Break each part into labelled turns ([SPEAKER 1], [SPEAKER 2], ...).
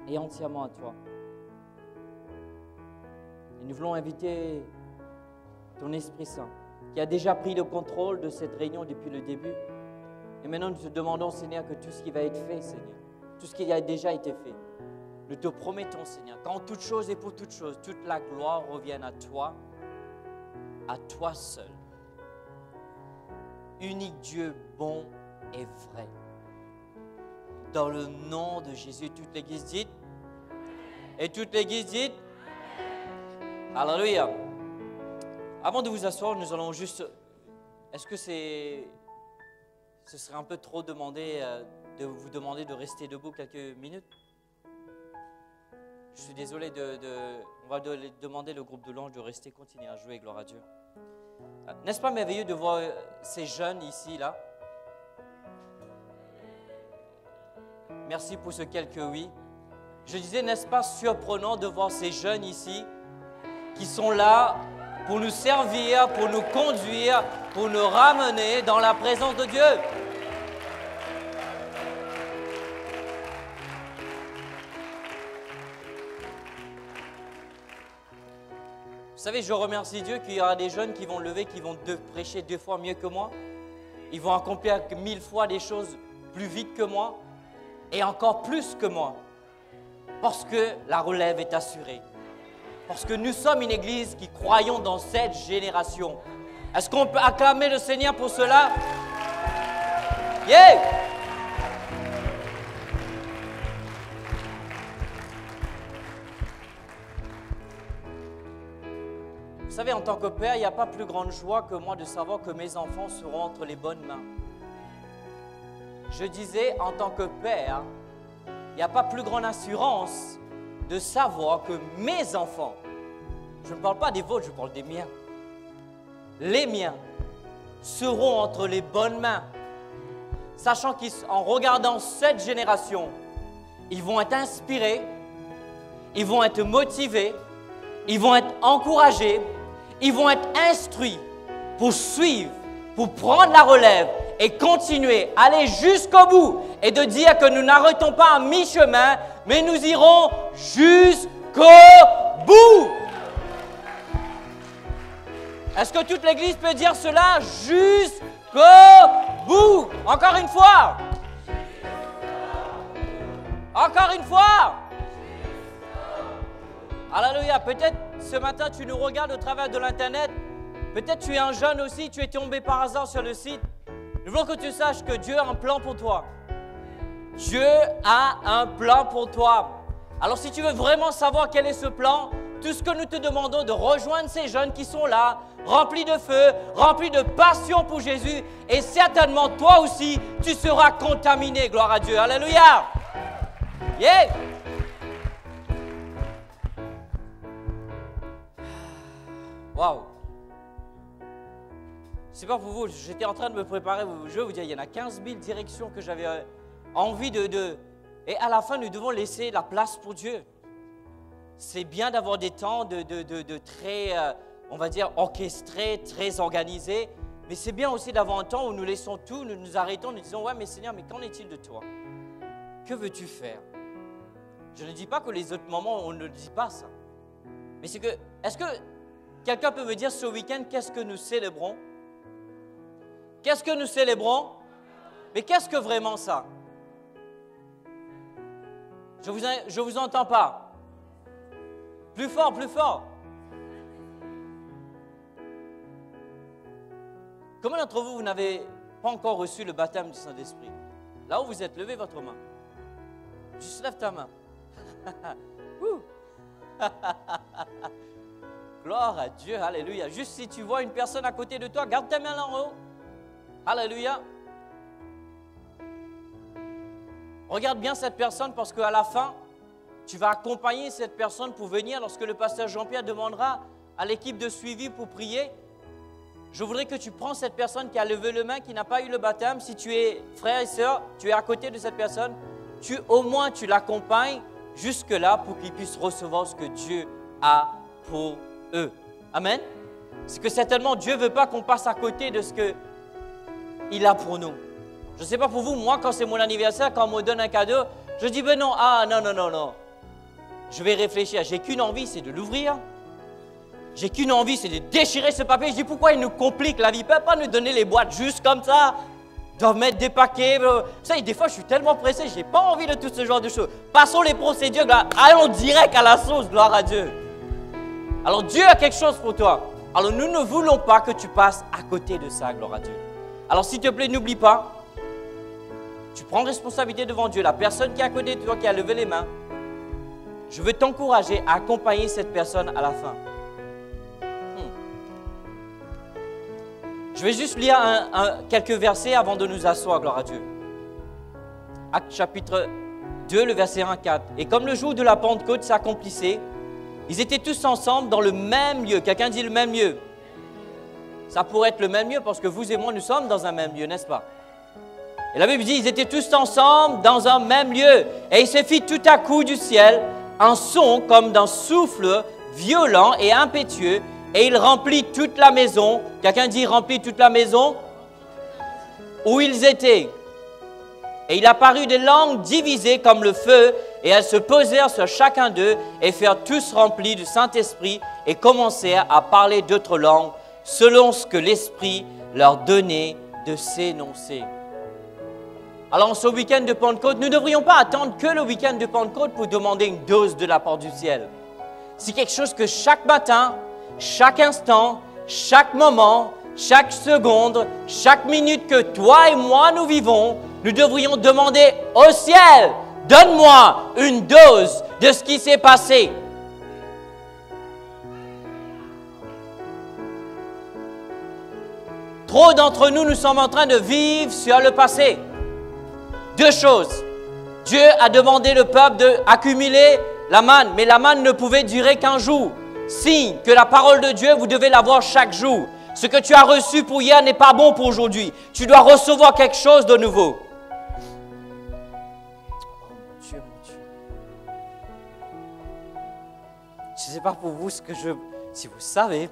[SPEAKER 1] et entièrement à toi. Et nous voulons inviter ton Esprit Saint, qui a déjà pris le contrôle de cette réunion depuis le début. Et maintenant, nous te demandons, Seigneur, que tout ce qui va être fait, Seigneur, tout ce qui a déjà été fait, nous te promettons, Seigneur, qu'en toute chose et pour toute chose, toute la gloire revienne à toi seul. Unique Dieu bon et vrai. Dans le nom de Jésus, toute l'Église dit, et toute l'Église dit, Alléluia. Avant de vous asseoir, nous allons juste, est-ce que ce serait un peu trop demandé de vous demander de rester debout quelques minutes? Je suis désolé, on va demander le groupe de louange de rester, continuer à jouer, gloire à Dieu. N'est-ce pas merveilleux de voir ces jeunes ici, là? Merci pour ce quelques oui. Je disais, n'est-ce pas surprenant de voir ces jeunes ici qui sont là pour nous servir, pour nous conduire, pour nous ramener dans la présence de Dieu? Vous savez, je remercie Dieu qu'il y aura des jeunes qui vont lever, qui vont prêcher 2 fois mieux que moi. Ils vont accomplir 1000 fois des choses plus vite que moi et encore plus que moi. Parce que la relève est assurée. Parce que nous sommes une église qui croyons dans cette génération. Est-ce qu'on peut acclamer le Seigneur pour cela? Yeah! Vous savez, en tant que père, il n'y a pas plus grande joie que moi de savoir que mes enfants seront entre les bonnes mains. Je disais, en tant que père, il n'y a pas plus grande assurance de savoir que mes enfants, je ne parle pas des vôtres, je parle des miens, les miens seront entre les bonnes mains, sachant qu'en regardant cette génération, ils vont être inspirés, ils vont être motivés, ils vont être encouragés, ils vont être instruits pour suivre, pour prendre la relève et continuer, aller jusqu'au bout et de dire que nous n'arrêtons pas à mi-chemin, mais nous irons jusqu'au bout. Est-ce que toute l'Église peut dire cela? Jusqu'au bout. Encore une fois. Encore une fois. Alléluia. Peut-être ce matin, tu nous regardes au travers de l'Internet. Peut-être tu es un jeune aussi, tu es tombé par hasard sur le site. Nous voulons que tu saches que Dieu a un plan pour toi. Dieu a un plan pour toi. Alors si tu veux vraiment savoir quel est ce plan, tout ce que nous te demandons de rejoindre ces jeunes qui sont là, remplis de feu, remplis de passion pour Jésus, et certainement toi aussi, tu seras contaminé, gloire à Dieu. Alléluia. Yeah. Waouh. C'est pas pour vous, j'étais en train de me préparer, je vais vous dire, il y en a 15 000 directions que j'avais envie de... Et à la fin, nous devons laisser la place pour Dieu. C'est bien d'avoir des temps de très, on va dire, orchestrés, très organisés, mais c'est bien aussi d'avoir un temps où nous laissons tout, nous nous arrêtons, nous disons, ouais, mais Seigneur, mais qu'en est-il de toi? Que veux-tu faire? Je ne dis pas que les autres moments, on ne dit pas ça. Mais c'est que, est-ce que quelqu'un peut me dire ce week-end, qu'est-ce que nous célébrons? Qu'est-ce que nous célébrons? Mais qu'est-ce que vraiment ça? Je vous entends pas. Plus fort, plus fort. Combien d'entre vous, vous n'avez pas encore reçu le baptême du Saint-Esprit? Là où vous êtes, levez votre main. Juste lève ta main. Gloire à Dieu, alléluia. Juste si tu vois une personne à côté de toi, garde ta main en haut. Alléluia. Regarde bien cette personne parce qu'à la fin, tu vas accompagner cette personne pour venir lorsque le pasteur Jean-Pierre demandera à l'équipe de suivi pour prier. Je voudrais que tu prends cette personne qui a levé le main, qui n'a pas eu le baptême. Si tu es frère et sœur, tu es à côté de cette personne, au moins tu l'accompagnes jusque-là pour qu'ils puissent recevoir ce que Dieu a pour eux. Amen. C'est que certainement Dieu ne veut pas qu'on passe à côté de ce qu'il a pour nous. Je ne sais pas pour vous, moi quand c'est mon anniversaire, quand on me donne un cadeau, je dis ben non, non. je vais réfléchir. J'ai qu'une envie, c'est de l'ouvrir. J'ai qu'une envie, c'est de déchirer ce papier. Je dis, pourquoi il nous complique la vie? Il ne peut pas nous donner les boîtes juste comme ça. Ils doivent mettre des paquets. Vous savez, des fois, je suis tellement pressé, je n'ai pas envie de tout ce genre de choses. Passons les procédures, allons direct à la sauce, gloire à Dieu. Alors, Dieu a quelque chose pour toi. Alors, nous ne voulons pas que tu passes à côté de ça, gloire à Dieu. Alors, s'il te plaît, n'oublie pas, tu prends responsabilité devant Dieu. La personne qui est à côté de toi, qui a levé les mains, je veux t'encourager à accompagner cette personne à la fin. Je vais juste lire quelques versets avant de nous asseoir, gloire à Dieu. Actes chapitre 2, le verset 1 à 4. Et comme le jour de la Pentecôte s'accomplissait, ils étaient tous ensemble dans le même lieu. Quelqu'un dit le même lieu. Ça pourrait être le même lieu parce que vous et moi, nous sommes dans un même lieu, n'est-ce pas? Et la Bible dit, ils étaient tous ensemble dans un même lieu. Et il se fit tout à coup du ciel un son comme d'un souffle violent et impétueux. Et il remplit toute la maison. Quelqu'un dit remplit toute la maison où ils étaient. Et il apparut des langues divisées comme le feu, et elles se posèrent sur chacun d'eux, et furent tous remplis du Saint-Esprit, et commencèrent à parler d'autres langues, selon ce que l'Esprit leur donnait de s'énoncer. Alors, ce week-end de Pentecôte, nous ne devrions pas attendre que le week-end de Pentecôte pour demander une dose de la part du ciel. C'est quelque chose que chaque matin, chaque instant, chaque moment, chaque seconde, chaque minute que toi et moi nous vivons, nous devrions demander au ciel, donne-moi une dose de ce qui s'est passé. Trop d'entre nous, nous sommes en train de vivre sur le passé. Deux choses. Dieu a demandé le peuple d'accumuler la manne, mais la manne ne pouvait durer qu'un jour. Signe que la parole de Dieu, vous devez l'avoir chaque jour. Ce que tu as reçu pour hier n'est pas bon pour aujourd'hui. Tu dois recevoir quelque chose de nouveau. Oh mon Dieu, mon Dieu. Je ne sais pas pour vous ce que si vous savez.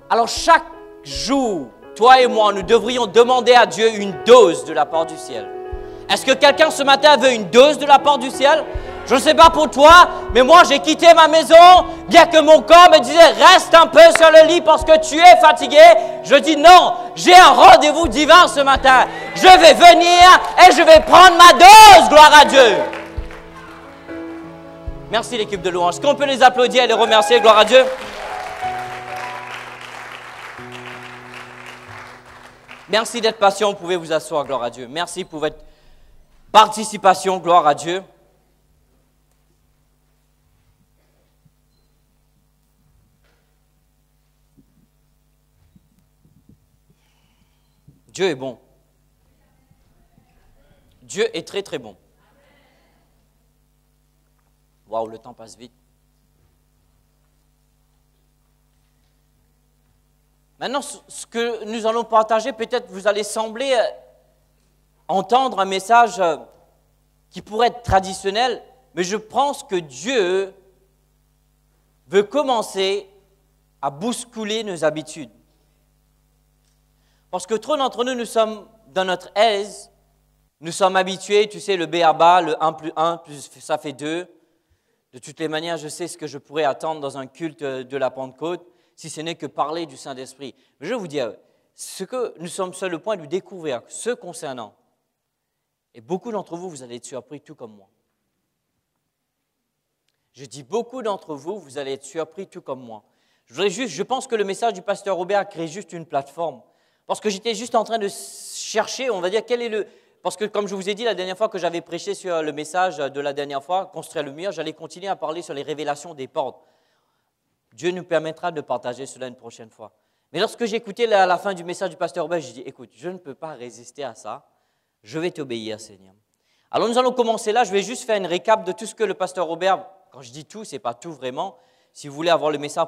[SPEAKER 1] Alors chaque jour, toi et moi, nous devrions demander à Dieu une dose de la part du ciel. Est-ce que quelqu'un ce matin veut une dose de la part du ciel? Je ne sais pas pour toi, mais moi j'ai quitté ma maison, bien que mon corps me disait reste un peu sur le lit parce que tu es fatigué. Je dis non, j'ai un rendez-vous divin ce matin. Je vais venir et je vais prendre ma dose, gloire à Dieu. Merci l'équipe de louange. Est-ce qu'on peut les applaudir et les remercier, gloire à Dieu? Merci d'être patient, vous pouvez vous asseoir, gloire à Dieu. Merci pour votre participation, gloire à Dieu. Dieu est bon. Dieu est très, très bon. Waouh, le temps passe vite. Maintenant, ce que nous allons partager, peut-être vous allez sembler entendre un message qui pourrait être traditionnel, mais je pense que Dieu veut commencer à bousculer nos habitudes. Parce que trop d'entre nous, nous sommes dans notre aise, nous sommes habitués, tu sais, le b.a.-ba, le 1 plus 1, ça fait 2. De toutes les manières, je sais ce que je pourrais attendre dans un culte de la Pentecôte, si ce n'est que parler du Saint-Esprit. Mais je vais vous dire, ce que nous sommes sur le point de découvrir, ce concernant, et beaucoup d'entre vous, vous allez être surpris tout comme moi. Je dis beaucoup d'entre vous, vous allez être surpris tout comme moi. Je pense que le message du pasteur Robert crée juste une plateforme. Parce que j'étais juste en train de chercher, on va dire, quel est le... Parce que comme je vous ai dit la dernière fois que j'avais prêché sur le message de la dernière fois, construire le mur, j'allais continuer à parler sur les révélations des portes. Dieu nous permettra de partager cela une prochaine fois. Mais lorsque j'ai écouté à la fin du message du pasteur Robert, j'ai dit, écoute, je ne peux pas résister à ça, je vais t'obéir, Seigneur. Alors nous allons commencer là, je vais juste faire une récap de tout ce que le pasteur Robert, quand je dis tout, ce n'est pas tout vraiment. Si vous voulez avoir le message,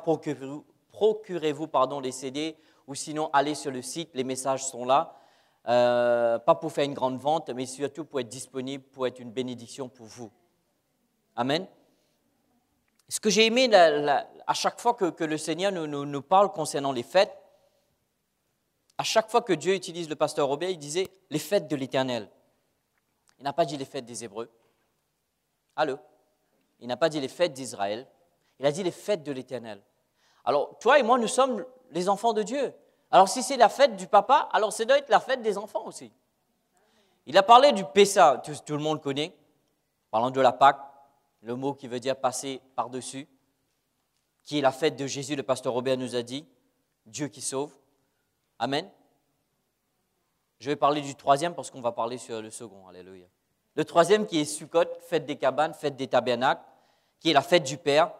[SPEAKER 1] procurez-vous les CD, ou sinon allez sur le site, les messages sont là. Pas pour faire une grande vente, mais surtout pour être disponible, pour être une bénédiction pour vous. Amen. Ce que j'ai aimé à chaque fois que le Seigneur nous parle concernant les fêtes, à chaque fois que Dieu utilise le pasteur Robert, il disait les fêtes de l'Éternel. Il n'a pas dit les fêtes des Hébreux. Allô? Il n'a pas dit les fêtes d'Israël. Il a dit les fêtes de l'Éternel. Alors, toi et moi, nous sommes les enfants de Dieu. Alors, si c'est la fête du papa, alors ça doit être la fête des enfants aussi. Il a parlé du Pessa, tout le monde connaît, parlant de la Pâque, le mot qui veut dire passer par-dessus, qui est la fête de Jésus, le pasteur Robert nous a dit, Dieu qui sauve. Amen. Je vais parler du troisième parce qu'on va parler sur le second. Alléluia. Le troisième qui est Sukkot, fête des cabanes, fête des tabernacles, qui est la fête du Père,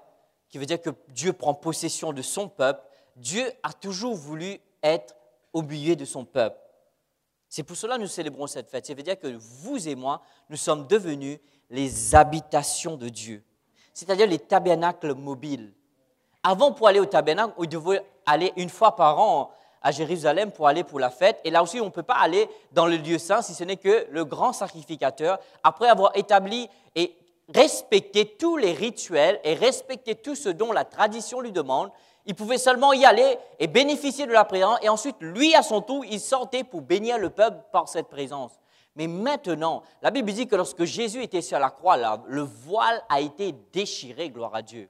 [SPEAKER 1] qui veut dire que Dieu prend possession de son peuple. Dieu a toujours voulu être au milieu de son peuple. C'est pour cela que nous célébrons cette fête. Ça veut dire que vous et moi, nous sommes devenus les habitations de Dieu, c'est-à-dire les tabernacles mobiles. Avant, pour aller au tabernacle, on devait aller une fois par an à Jérusalem pour aller pour la fête. Et là aussi, on ne peut pas aller dans le lieu saint si ce n'est que le grand sacrificateur, après avoir établi et respecté tous les rituels et respecté tout ce dont la tradition lui demande, il pouvait seulement y aller et bénéficier de la présence. Et ensuite, lui, à son tour, il sortait pour bénir le peuple par cette présence. Mais maintenant, la Bible dit que lorsque Jésus était sur la croix, là, le voile a été déchiré, gloire à Dieu.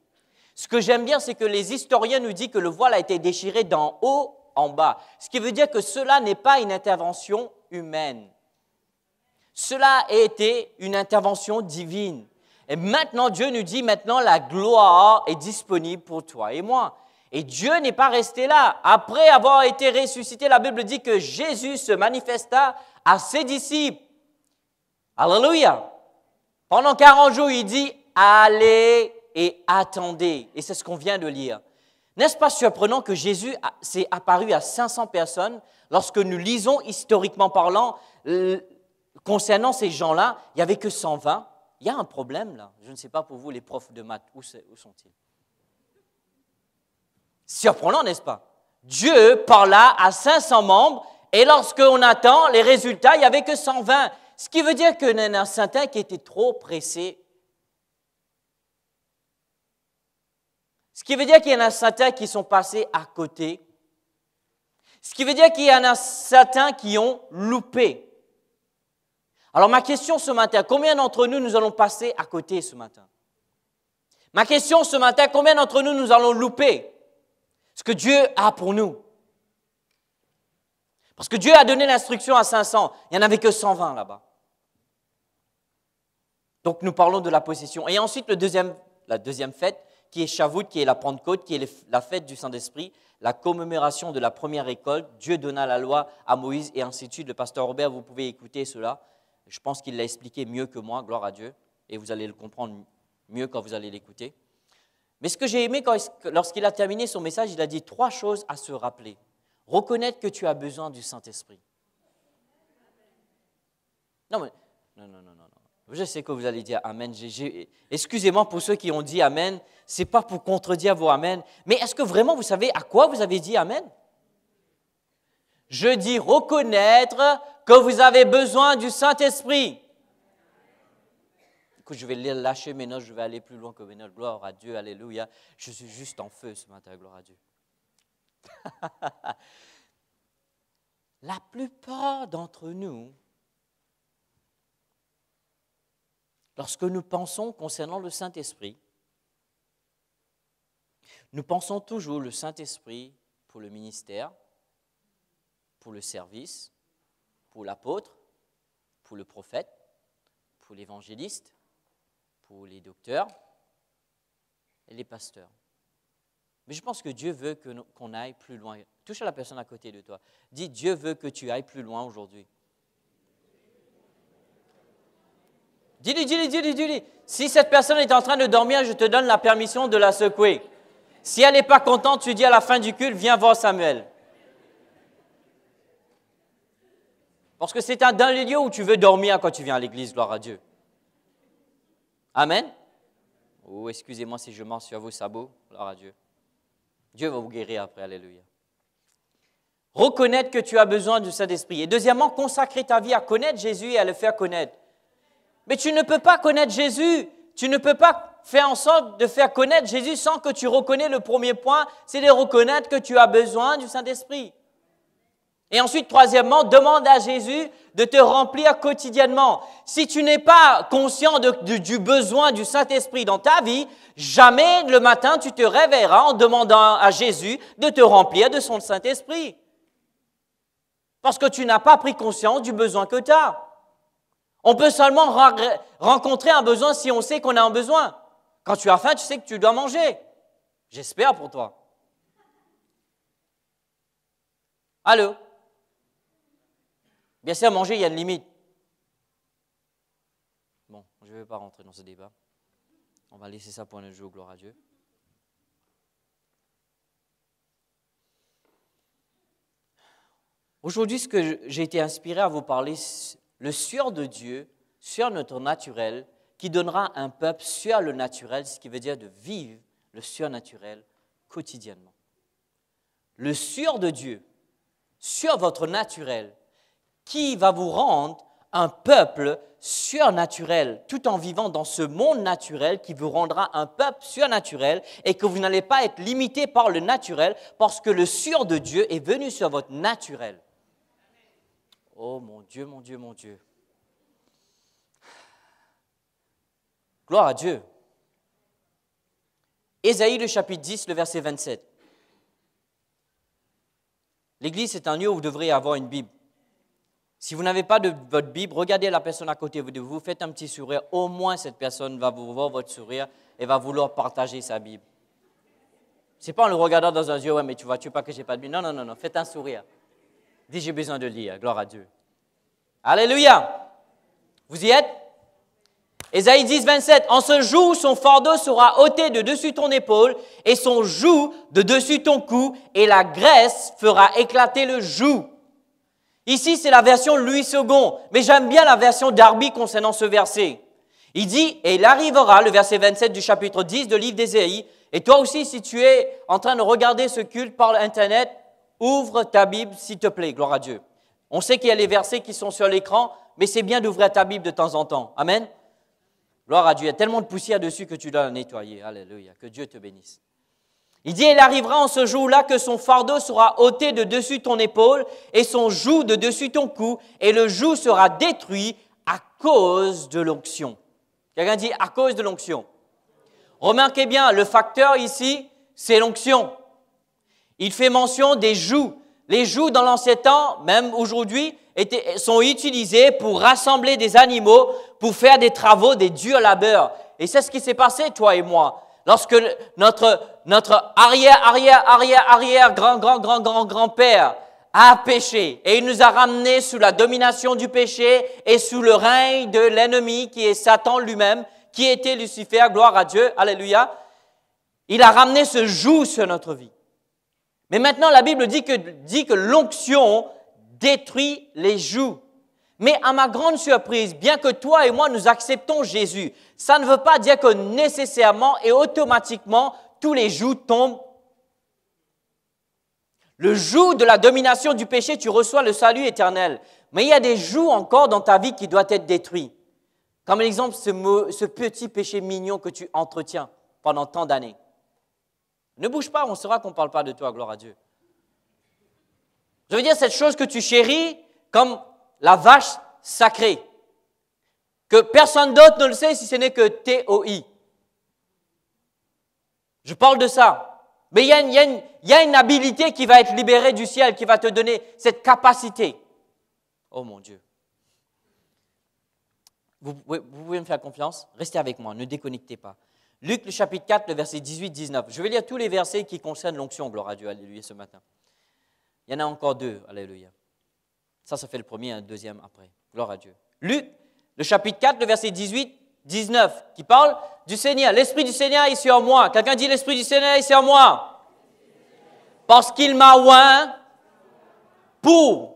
[SPEAKER 1] Ce que j'aime bien, c'est que les historiens nous disent que le voile a été déchiré d'en haut en bas. Ce qui veut dire que cela n'est pas une intervention humaine. Cela a été une intervention divine. Et maintenant, Dieu nous dit, maintenant, la gloire est disponible pour toi et moi. Et Dieu n'est pas resté là. Après avoir été ressuscité, la Bible dit que Jésus se manifesta à ses disciples. Alléluia. Pendant 40 jours, il dit, allez et attendez. Et c'est ce qu'on vient de lire. N'est-ce pas surprenant que Jésus s'est apparu à 500 personnes lorsque nous lisons historiquement parlant concernant ces gens-là, il n'y avait que 120. Il y a un problème là. Je ne sais pas pour vous, les profs de maths, où sont-ils? Surprenant, n'est-ce pas? Dieu parla à 500 membres et lorsqu'on attend les résultats, il n'y avait que 120. Ce qui veut dire qu'il y en a certains qui étaient trop pressés. Ce qui veut dire qu'il y en a certains qui sont passés à côté. Ce qui veut dire qu'il y en a certains qui ont loupé. Alors ma question ce matin, combien d'entre nous allons passer à côté ce matin? Ma question ce matin, combien d'entre nous allons louper ce que Dieu a pour nous? Parce que Dieu a donné l'instruction à 500, il n'y en avait que 120 là-bas. Donc nous parlons de la possession. Et ensuite la deuxième fête, qui est Shavuot, qui est la Pentecôte, qui est la fête du Saint-Esprit, la commémoration de la première école. Dieu donna la loi à Moïse et ainsi de suite. Le pasteur Robert, vous pouvez écouter cela. Je pense qu'il l'a expliqué mieux que moi, gloire à Dieu, et vous allez le comprendre mieux quand vous allez l'écouter. Mais ce que j'ai aimé, lorsqu'il a terminé son message, il a dit 3 choses à se rappeler. Reconnaître que tu as besoin du Saint-Esprit. Non. Je sais que vous allez dire Amen. Excusez-moi pour ceux qui ont dit Amen. Ce n'est pas pour contredire vos Amen. Mais est-ce que vraiment vous savez à quoi vous avez dit Amen? Je dis reconnaître que vous avez besoin du Saint-Esprit. Écoute, je vais lâcher mes notes, je vais aller plus loin que mes notes. Gloire à Dieu, alléluia. Je suis juste en feu ce matin, gloire à Dieu. La plupart d'entre nous, lorsque nous pensons concernant le Saint-Esprit, nous pensons toujours le Saint-Esprit pour le ministère, pour le service, pour l'apôtre, pour le prophète, pour l'évangéliste, pour les docteurs et les pasteurs. Mais je pense que Dieu veut qu'on aille plus loin. Touche à la personne à côté de toi. Dis, Dieu veut que tu ailles plus loin aujourd'hui. Dis-lui. Si cette personne est en train de dormir, je te donne la permission de la secouer. Si elle n'est pas contente, tu dis à la fin du culte, viens voir Samuel. Parce que c'est dans les lieux où tu veux dormir quand tu viens à l'église, gloire à Dieu. Amen. Oh, excusez-moi si je marche sur vos sabots, gloire à Dieu. Dieu va vous guérir après, alléluia. Reconnaître que tu as besoin du Saint-Esprit. Et deuxièmement, consacrer ta vie à connaître Jésus et à le faire connaître. Mais tu ne peux pas connaître Jésus, tu ne peux pas faire en sorte de faire connaître Jésus sans que tu reconnais le premier point, c'est de reconnaître que tu as besoin du Saint-Esprit. Et ensuite, troisièmement, demande à Jésus de te remplir quotidiennement. Si tu n'es pas conscient du besoin du Saint-Esprit dans ta vie, jamais le matin tu te réveilleras en demandant à Jésus de te remplir de son Saint-Esprit. Parce que tu n'as pas pris conscience du besoin que tu as. On peut seulement rencontrer un besoin si on sait qu'on a un besoin. Quand tu as faim, tu sais que tu dois manger. J'espère pour toi. Allô? Bien sûr, manger, il y a une limite. Bon, je ne vais pas rentrer dans ce débat. On va laisser ça pour un autre jour, gloire à Dieu. Aujourd'hui, ce que j'ai été inspiré à vous parler, le sur de Dieu, sur notre naturel, qui donnera un peuple sur le naturel, ce qui veut dire de vivre le surnaturel quotidiennement. Le sur de Dieu, sur votre naturel, qui va vous rendre un peuple surnaturel, tout en vivant dans ce monde naturel qui vous rendra un peuple surnaturel et que vous n'allez pas être limité par le naturel parce que le sur de Dieu est venu sur votre naturel. Oh mon Dieu, mon Dieu, mon Dieu. Gloire à Dieu. Ésaïe, le chapitre 10, le verset 27. L'Église, c'est un lieu où vous devriez avoir une Bible. Si vous n'avez pas de votre Bible, regardez la personne à côté de vous, faites un petit sourire. Au moins, cette personne va vous voir votre sourire et va vouloir partager sa Bible. Ce n'est pas en le regardant dans un yeux, ouais, mais tu vois-tu pas que je n'ai pas de Bible. Non, non, non, non, faites un sourire. Dis, j'ai besoin de lire. Gloire à Dieu. Alléluia. Vous y êtes? Ésaïe 10, 27. En ce jour, son fardeau sera ôté de dessus ton épaule et son joug de dessus ton cou et la graisse fera éclater le joug. Ici, c'est la version Louis II, mais j'aime bien la version Darby concernant ce verset. Il dit, et il arrivera, le verset 27 du chapitre 10 de livre d'Ésaïe, et toi aussi, si tu es en train de regarder ce culte par Internet, ouvre ta Bible, s'il te plaît, gloire à Dieu. On sait qu'il y a les versets qui sont sur l'écran, mais c'est bien d'ouvrir ta Bible de temps en temps. Amen. Gloire à Dieu. Il y a tellement de poussière dessus que tu dois la nettoyer. Alléluia. Que Dieu te bénisse. Il dit, il arrivera en ce jour-là que son fardeau sera ôté de dessus ton épaule et son joug de dessus ton cou et le joug sera détruit à cause de l'onction. Quelqu'un dit à cause de l'onction. Remarquez bien, le facteur ici, c'est l'onction. Il fait mention des jougs. Les jougs dans l'ancien temps, même aujourd'hui, sont utilisés pour rassembler des animaux, pour faire des travaux, des durs labeurs. Et c'est ce qui s'est passé, toi et moi. Lorsque notre grand-grand-grand-grand-grand-père a péché et il nous a ramenés sous la domination du péché et sous le règne de l'ennemi qui est Satan lui-même, qui était Lucifer, gloire à Dieu, alléluia, il a ramené ce joug sur notre vie. Mais maintenant, la Bible dit que l'onction détruit les jougs. Mais à ma grande surprise, bien que toi et moi nous acceptons Jésus, ça ne veut pas dire que nécessairement et automatiquement tous les jougs tombent. Le joug de la domination du péché, tu reçois le salut éternel. Mais il y a des jougs encore dans ta vie qui doivent être détruits. Comme l'exemple, ce petit péché mignon que tu entretiens pendant tant d'années. Ne bouge pas, on saura qu'on ne parle pas de toi, gloire à Dieu. Je veux dire, cette chose que tu chéris comme la vache sacrée, que personne d'autre ne le sait si ce n'est que TOI. Je parle de ça. Mais il y a une habilité qui va être libérée du ciel, qui va te donner cette capacité. Oh mon Dieu. Vous pouvez me faire confiance? Restez avec moi, ne déconnectez pas. Luc, le chapitre 4, le verset 18-19. Je vais lire tous les versets qui concernent l'onction, gloire à Dieu, alléluia, ce matin. Il y en a encore deux, alléluia. Ça fait le premier et le deuxième après. Gloire à Dieu. Luc, le chapitre 4, le verset 18-19, qui parle du Seigneur. L'Esprit du Seigneur est sur moi. Quelqu'un dit, l'Esprit du Seigneur est sur moi. Parce qu'il m'a oint pour.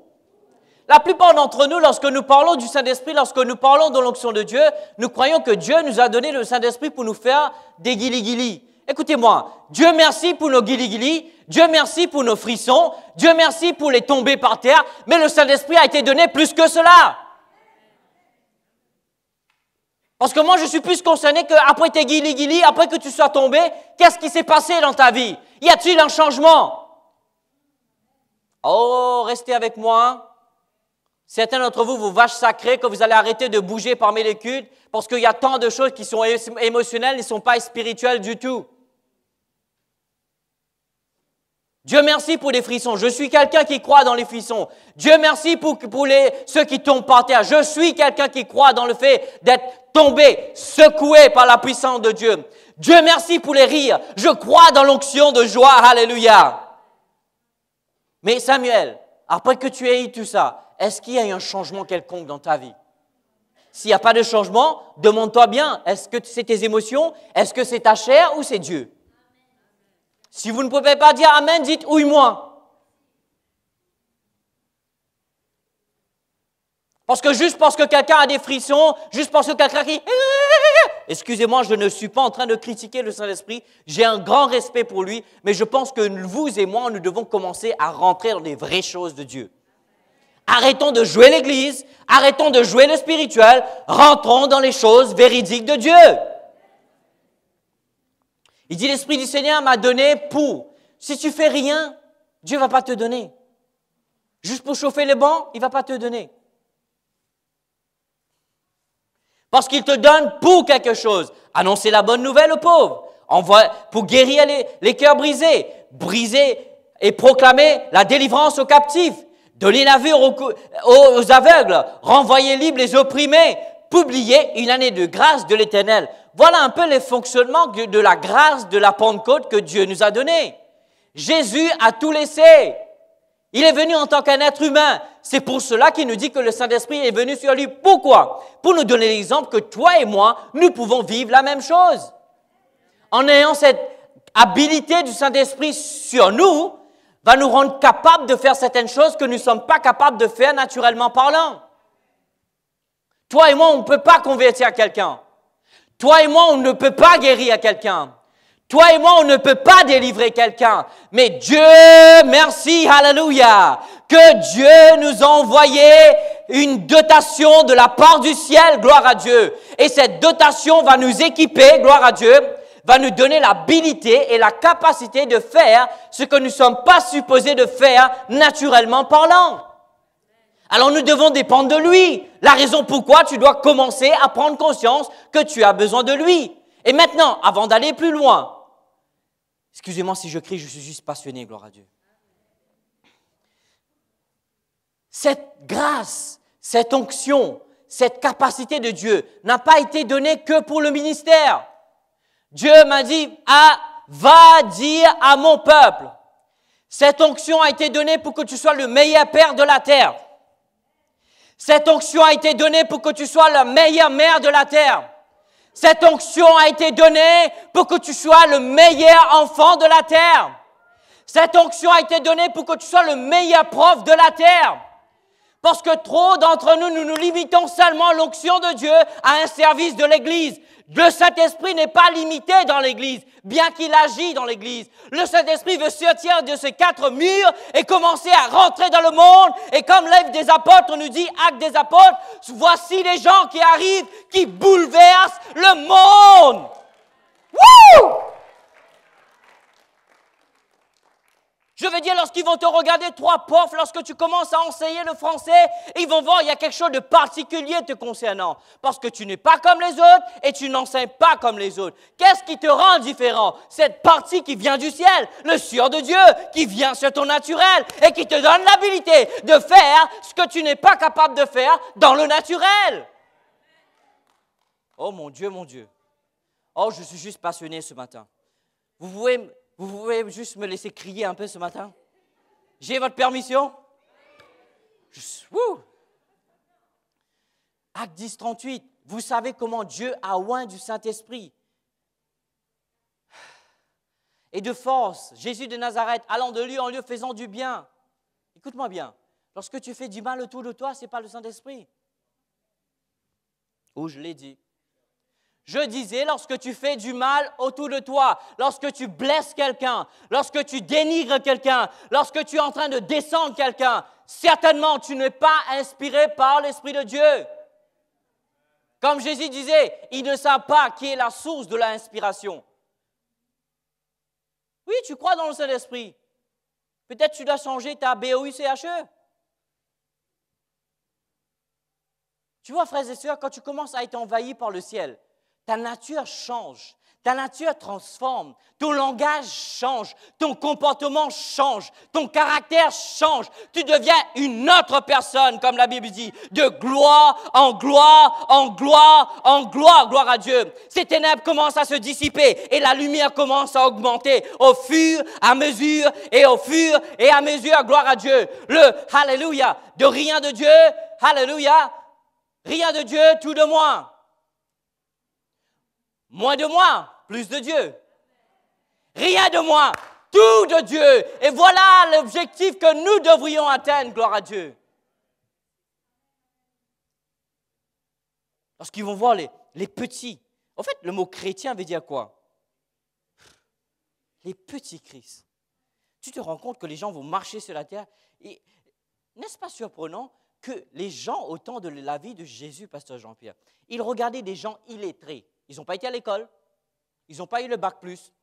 [SPEAKER 1] La plupart d'entre nous, lorsque nous parlons du Saint-Esprit, lorsque nous parlons de l'onction de Dieu, nous croyons que Dieu nous a donné le Saint-Esprit pour nous faire des guili-guili. Écoutez-moi, Dieu merci pour nos guili-guili, Dieu merci pour nos frissons, Dieu merci pour les tombées par terre, mais le Saint-Esprit a été donné plus que cela. Parce que moi, je suis plus concerné qu'après tes guili-guili, après que tu sois tombé, qu'est-ce qui s'est passé dans ta vie? Y a-t-il un changement? Oh, restez avec moi. Certains d'entre vous, vos vaches sacrées, que vous allez arrêter de bouger parmi les cultes, parce qu'il y a tant de choses qui sont émotionnelles, ne sont pas spirituelles du tout. Dieu merci pour les frissons. Je suis quelqu'un qui croit dans les frissons. Dieu merci pour ceux qui tombent par terre. Je suis quelqu'un qui croit dans le fait d'être tombé, secoué par la puissance de Dieu. Dieu merci pour les rires. Je crois dans l'onction de joie. Alléluia. Mais Samuel, après que tu aies eu tout ça, est-ce qu'il y a eu un changement quelconque dans ta vie? S'il n'y a pas de changement, demande-toi bien, est-ce que c'est tes émotions? Est-ce que c'est ta chair ou c'est Dieu? Si vous ne pouvez pas dire Amen, dites ouille-moi. Parce que quelqu'un a des frissons, juste parce que quelqu'un qui... Excusez-moi, je ne suis pas en train de critiquer le Saint-Esprit, j'ai un grand respect pour lui, mais je pense que vous et moi, nous devons commencer à rentrer dans les vraies choses de Dieu. Arrêtons de jouer l'Église, arrêtons de jouer le spirituel, rentrons dans les choses véridiques de Dieu. Il dit, l'Esprit du Seigneur m'a donné pour. Si tu fais rien, Dieu ne va pas te donner. Juste pour chauffer les bancs, il ne va pas te donner. Parce qu'il te donne pour quelque chose. Annoncer la bonne nouvelle aux pauvres. Pour guérir les cœurs brisés. Briser et proclamer la délivrance aux captifs. Donner la vue aux aveugles. Renvoyer libres les opprimés. Publier une année de grâce de l'Éternel. Voilà un peu les fonctionnements de la grâce de la Pentecôte que Dieu nous a donnée. Jésus a tout laissé. Il est venu en tant qu'un être humain. C'est pour cela qu'il nous dit que le Saint-Esprit est venu sur lui. Pourquoi? Pour nous donner l'exemple que toi et moi, nous pouvons vivre la même chose. En ayant cette habilité du Saint-Esprit sur nous, va nous rendre capables de faire certaines choses que nous ne sommes pas capables de faire naturellement parlant. Toi et moi, on ne peut pas convertir quelqu'un. Toi et moi, on ne peut pas guérir quelqu'un. Toi et moi, on ne peut pas délivrer quelqu'un. Mais Dieu, merci, alléluia, que Dieu nous a envoyé une dotation de la part du ciel, gloire à Dieu. Et cette dotation va nous équiper, gloire à Dieu, va nous donner l'habilité et la capacité de faire ce que nous ne sommes pas supposés de faire naturellement parlant. Alors nous devons dépendre de lui. La raison pourquoi tu dois commencer à prendre conscience que tu as besoin de lui. Et maintenant, avant d'aller plus loin, excusez-moi si je crie, je suis juste passionné, gloire à Dieu. Cette grâce, cette onction, cette capacité de Dieu n'a pas été donnée que pour le ministère. Dieu m'a dit, va dire à mon peuple, cette onction a été donnée pour que tu sois le meilleur père de la terre. Cette onction a été donnée pour que tu sois la meilleure mère de la terre. Cette onction a été donnée pour que tu sois le meilleur enfant de la terre. Cette onction a été donnée pour que tu sois le meilleur prof de la terre. Parce que trop d'entre nous, nous nous limitons seulement l'onction de Dieu à un service de l'Église. Le Saint-Esprit n'est pas limité dans l'Église, bien qu'il agit dans l'Église. Le Saint-Esprit veut sortir de ces 4 murs et commencer à rentrer dans le monde. Et comme l'œuvre des apôtres, on nous dit, acte des apôtres, voici les gens qui arrivent, qui bouleversent le monde. Wouh! Je veux dire, lorsqu'ils vont te regarder, 3 profs, lorsque tu commences à enseigner le français, ils vont voir, il y a quelque chose de particulier te concernant. Parce que tu n'es pas comme les autres et tu n'enseignes pas comme les autres. Qu'est-ce qui te rend différent? Cette partie qui vient du ciel, le sueur de Dieu, qui vient sur ton naturel et qui te donne l'habilité de faire ce que tu n'es pas capable de faire dans le naturel. Oh mon Dieu, mon Dieu. Oh, je suis juste passionné ce matin. Vous pouvez juste me laisser crier un peu ce matin? J'ai votre permission? Acte 10, 38. Vous savez comment Dieu a oint du Saint-Esprit et de force. Jésus de Nazareth, allant de lieu en lieu, faisant du bien. Écoute-moi bien. Lorsque tu fais du mal autour de toi, ce n'est pas le Saint-Esprit. Oh, je l'ai dit. Je disais, lorsque tu fais du mal autour de toi, lorsque tu blesses quelqu'un, lorsque tu dénigres quelqu'un, lorsque tu es en train de descendre quelqu'un, certainement tu n'es pas inspiré par l'Esprit de Dieu. Comme Jésus disait, ils ne savent pas qui est la source de l'inspiration. Oui, tu crois dans le Saint-Esprit. Peut-être tu dois changer ta BOUCHE. Tu vois, frères et sœurs, quand tu commences à être envahi par le ciel, ta nature change, ta nature transforme, ton langage change, ton comportement change, ton caractère change. Tu deviens une autre personne, comme la Bible dit, de gloire en gloire, en gloire, en gloire, gloire à Dieu. Ces ténèbres commencent à se dissiper et la lumière commence à augmenter au fur et à mesure et au fur et à mesure, gloire à Dieu. Le Alléluia, de rien de Dieu, Alléluia. Rien de Dieu, tout de moi. Moins de moi, plus de Dieu. Rien de moi, tout de Dieu. Et voilà l'objectif que nous devrions atteindre, gloire à Dieu. Lorsqu'ils vont voir les petits. En fait, le mot chrétien veut dire quoi? Les petits Christ. Tu te rends compte que les gens vont marcher sur la terre. Et n'est-ce pas surprenant que les gens, au temps de la vie de Jésus, pasteur Jean-Pierre, ils regardaient des gens illettrés. Ils n'ont pas été à l'école, ils n'ont pas eu le bac plus.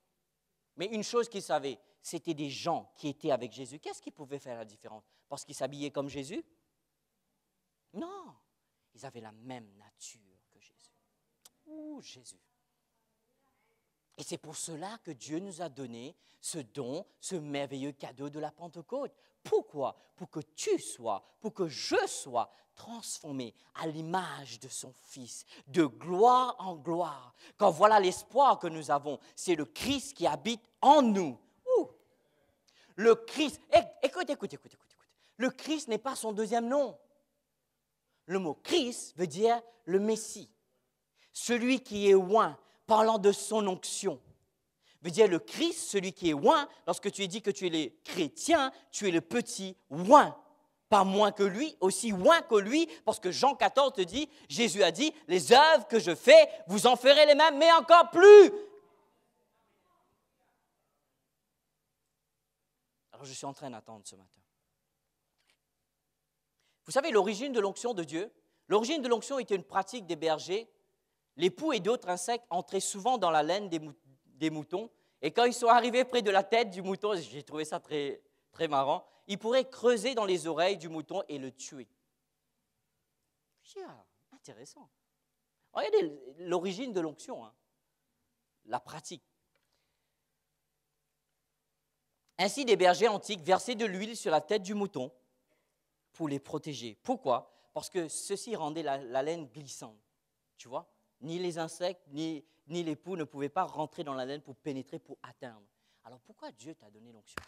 [SPEAKER 1] Mais une chose qu'ils savaient, c'était des gens qui étaient avec Jésus. Qu'est-ce qui pouvait faire la différence? Parce qu'ils s'habillaient comme Jésus? Non, ils avaient la même nature que Jésus. Ouh, Jésus. Et c'est pour cela que Dieu nous a donné ce don, ce merveilleux cadeau de la Pentecôte. Pourquoi? Pour que tu sois, pour que je sois transformé à l'image de son Fils, de gloire en gloire. Quand voilà l'espoir que nous avons, c'est le Christ qui habite en nous. Ouh. Le Christ, écoute. Le Christ n'est pas son deuxième nom. Le mot Christ veut dire le Messie, celui qui est oint, parlant de son onction. Veut dire le Christ, celui qui est oint. Lorsque tu dis que tu es le chrétien, tu es le petit oint. Pas moins que lui, aussi oint que lui, parce que Jean 14 te dit, Jésus a dit, les œuvres que je fais, vous en ferez les mêmes, mais encore plus. Alors je suis en train d'attendre ce matin. Vous savez, l'origine de l'onction de Dieu, l'origine de l'onction était une pratique des bergers. Les poux et d'autres insectes entraient souvent dans la laine des moutons. Et quand ils sont arrivés près de la tête du mouton, j'ai trouvé ça très, très marrant, ils pourraient creuser dans les oreilles du mouton et le tuer. Intéressant. Regardez l'origine de l'onction, hein, la pratique. Ainsi, des bergers antiques versaient de l'huile sur la tête du mouton pour les protéger. Pourquoi? Parce que ceci rendait la laine glissante. Tu vois? Ni les insectes, ni les poux ne pouvaient pas rentrer dans la laine pour pénétrer, pour atteindre. Alors pourquoi Dieu t'a donné l'onction?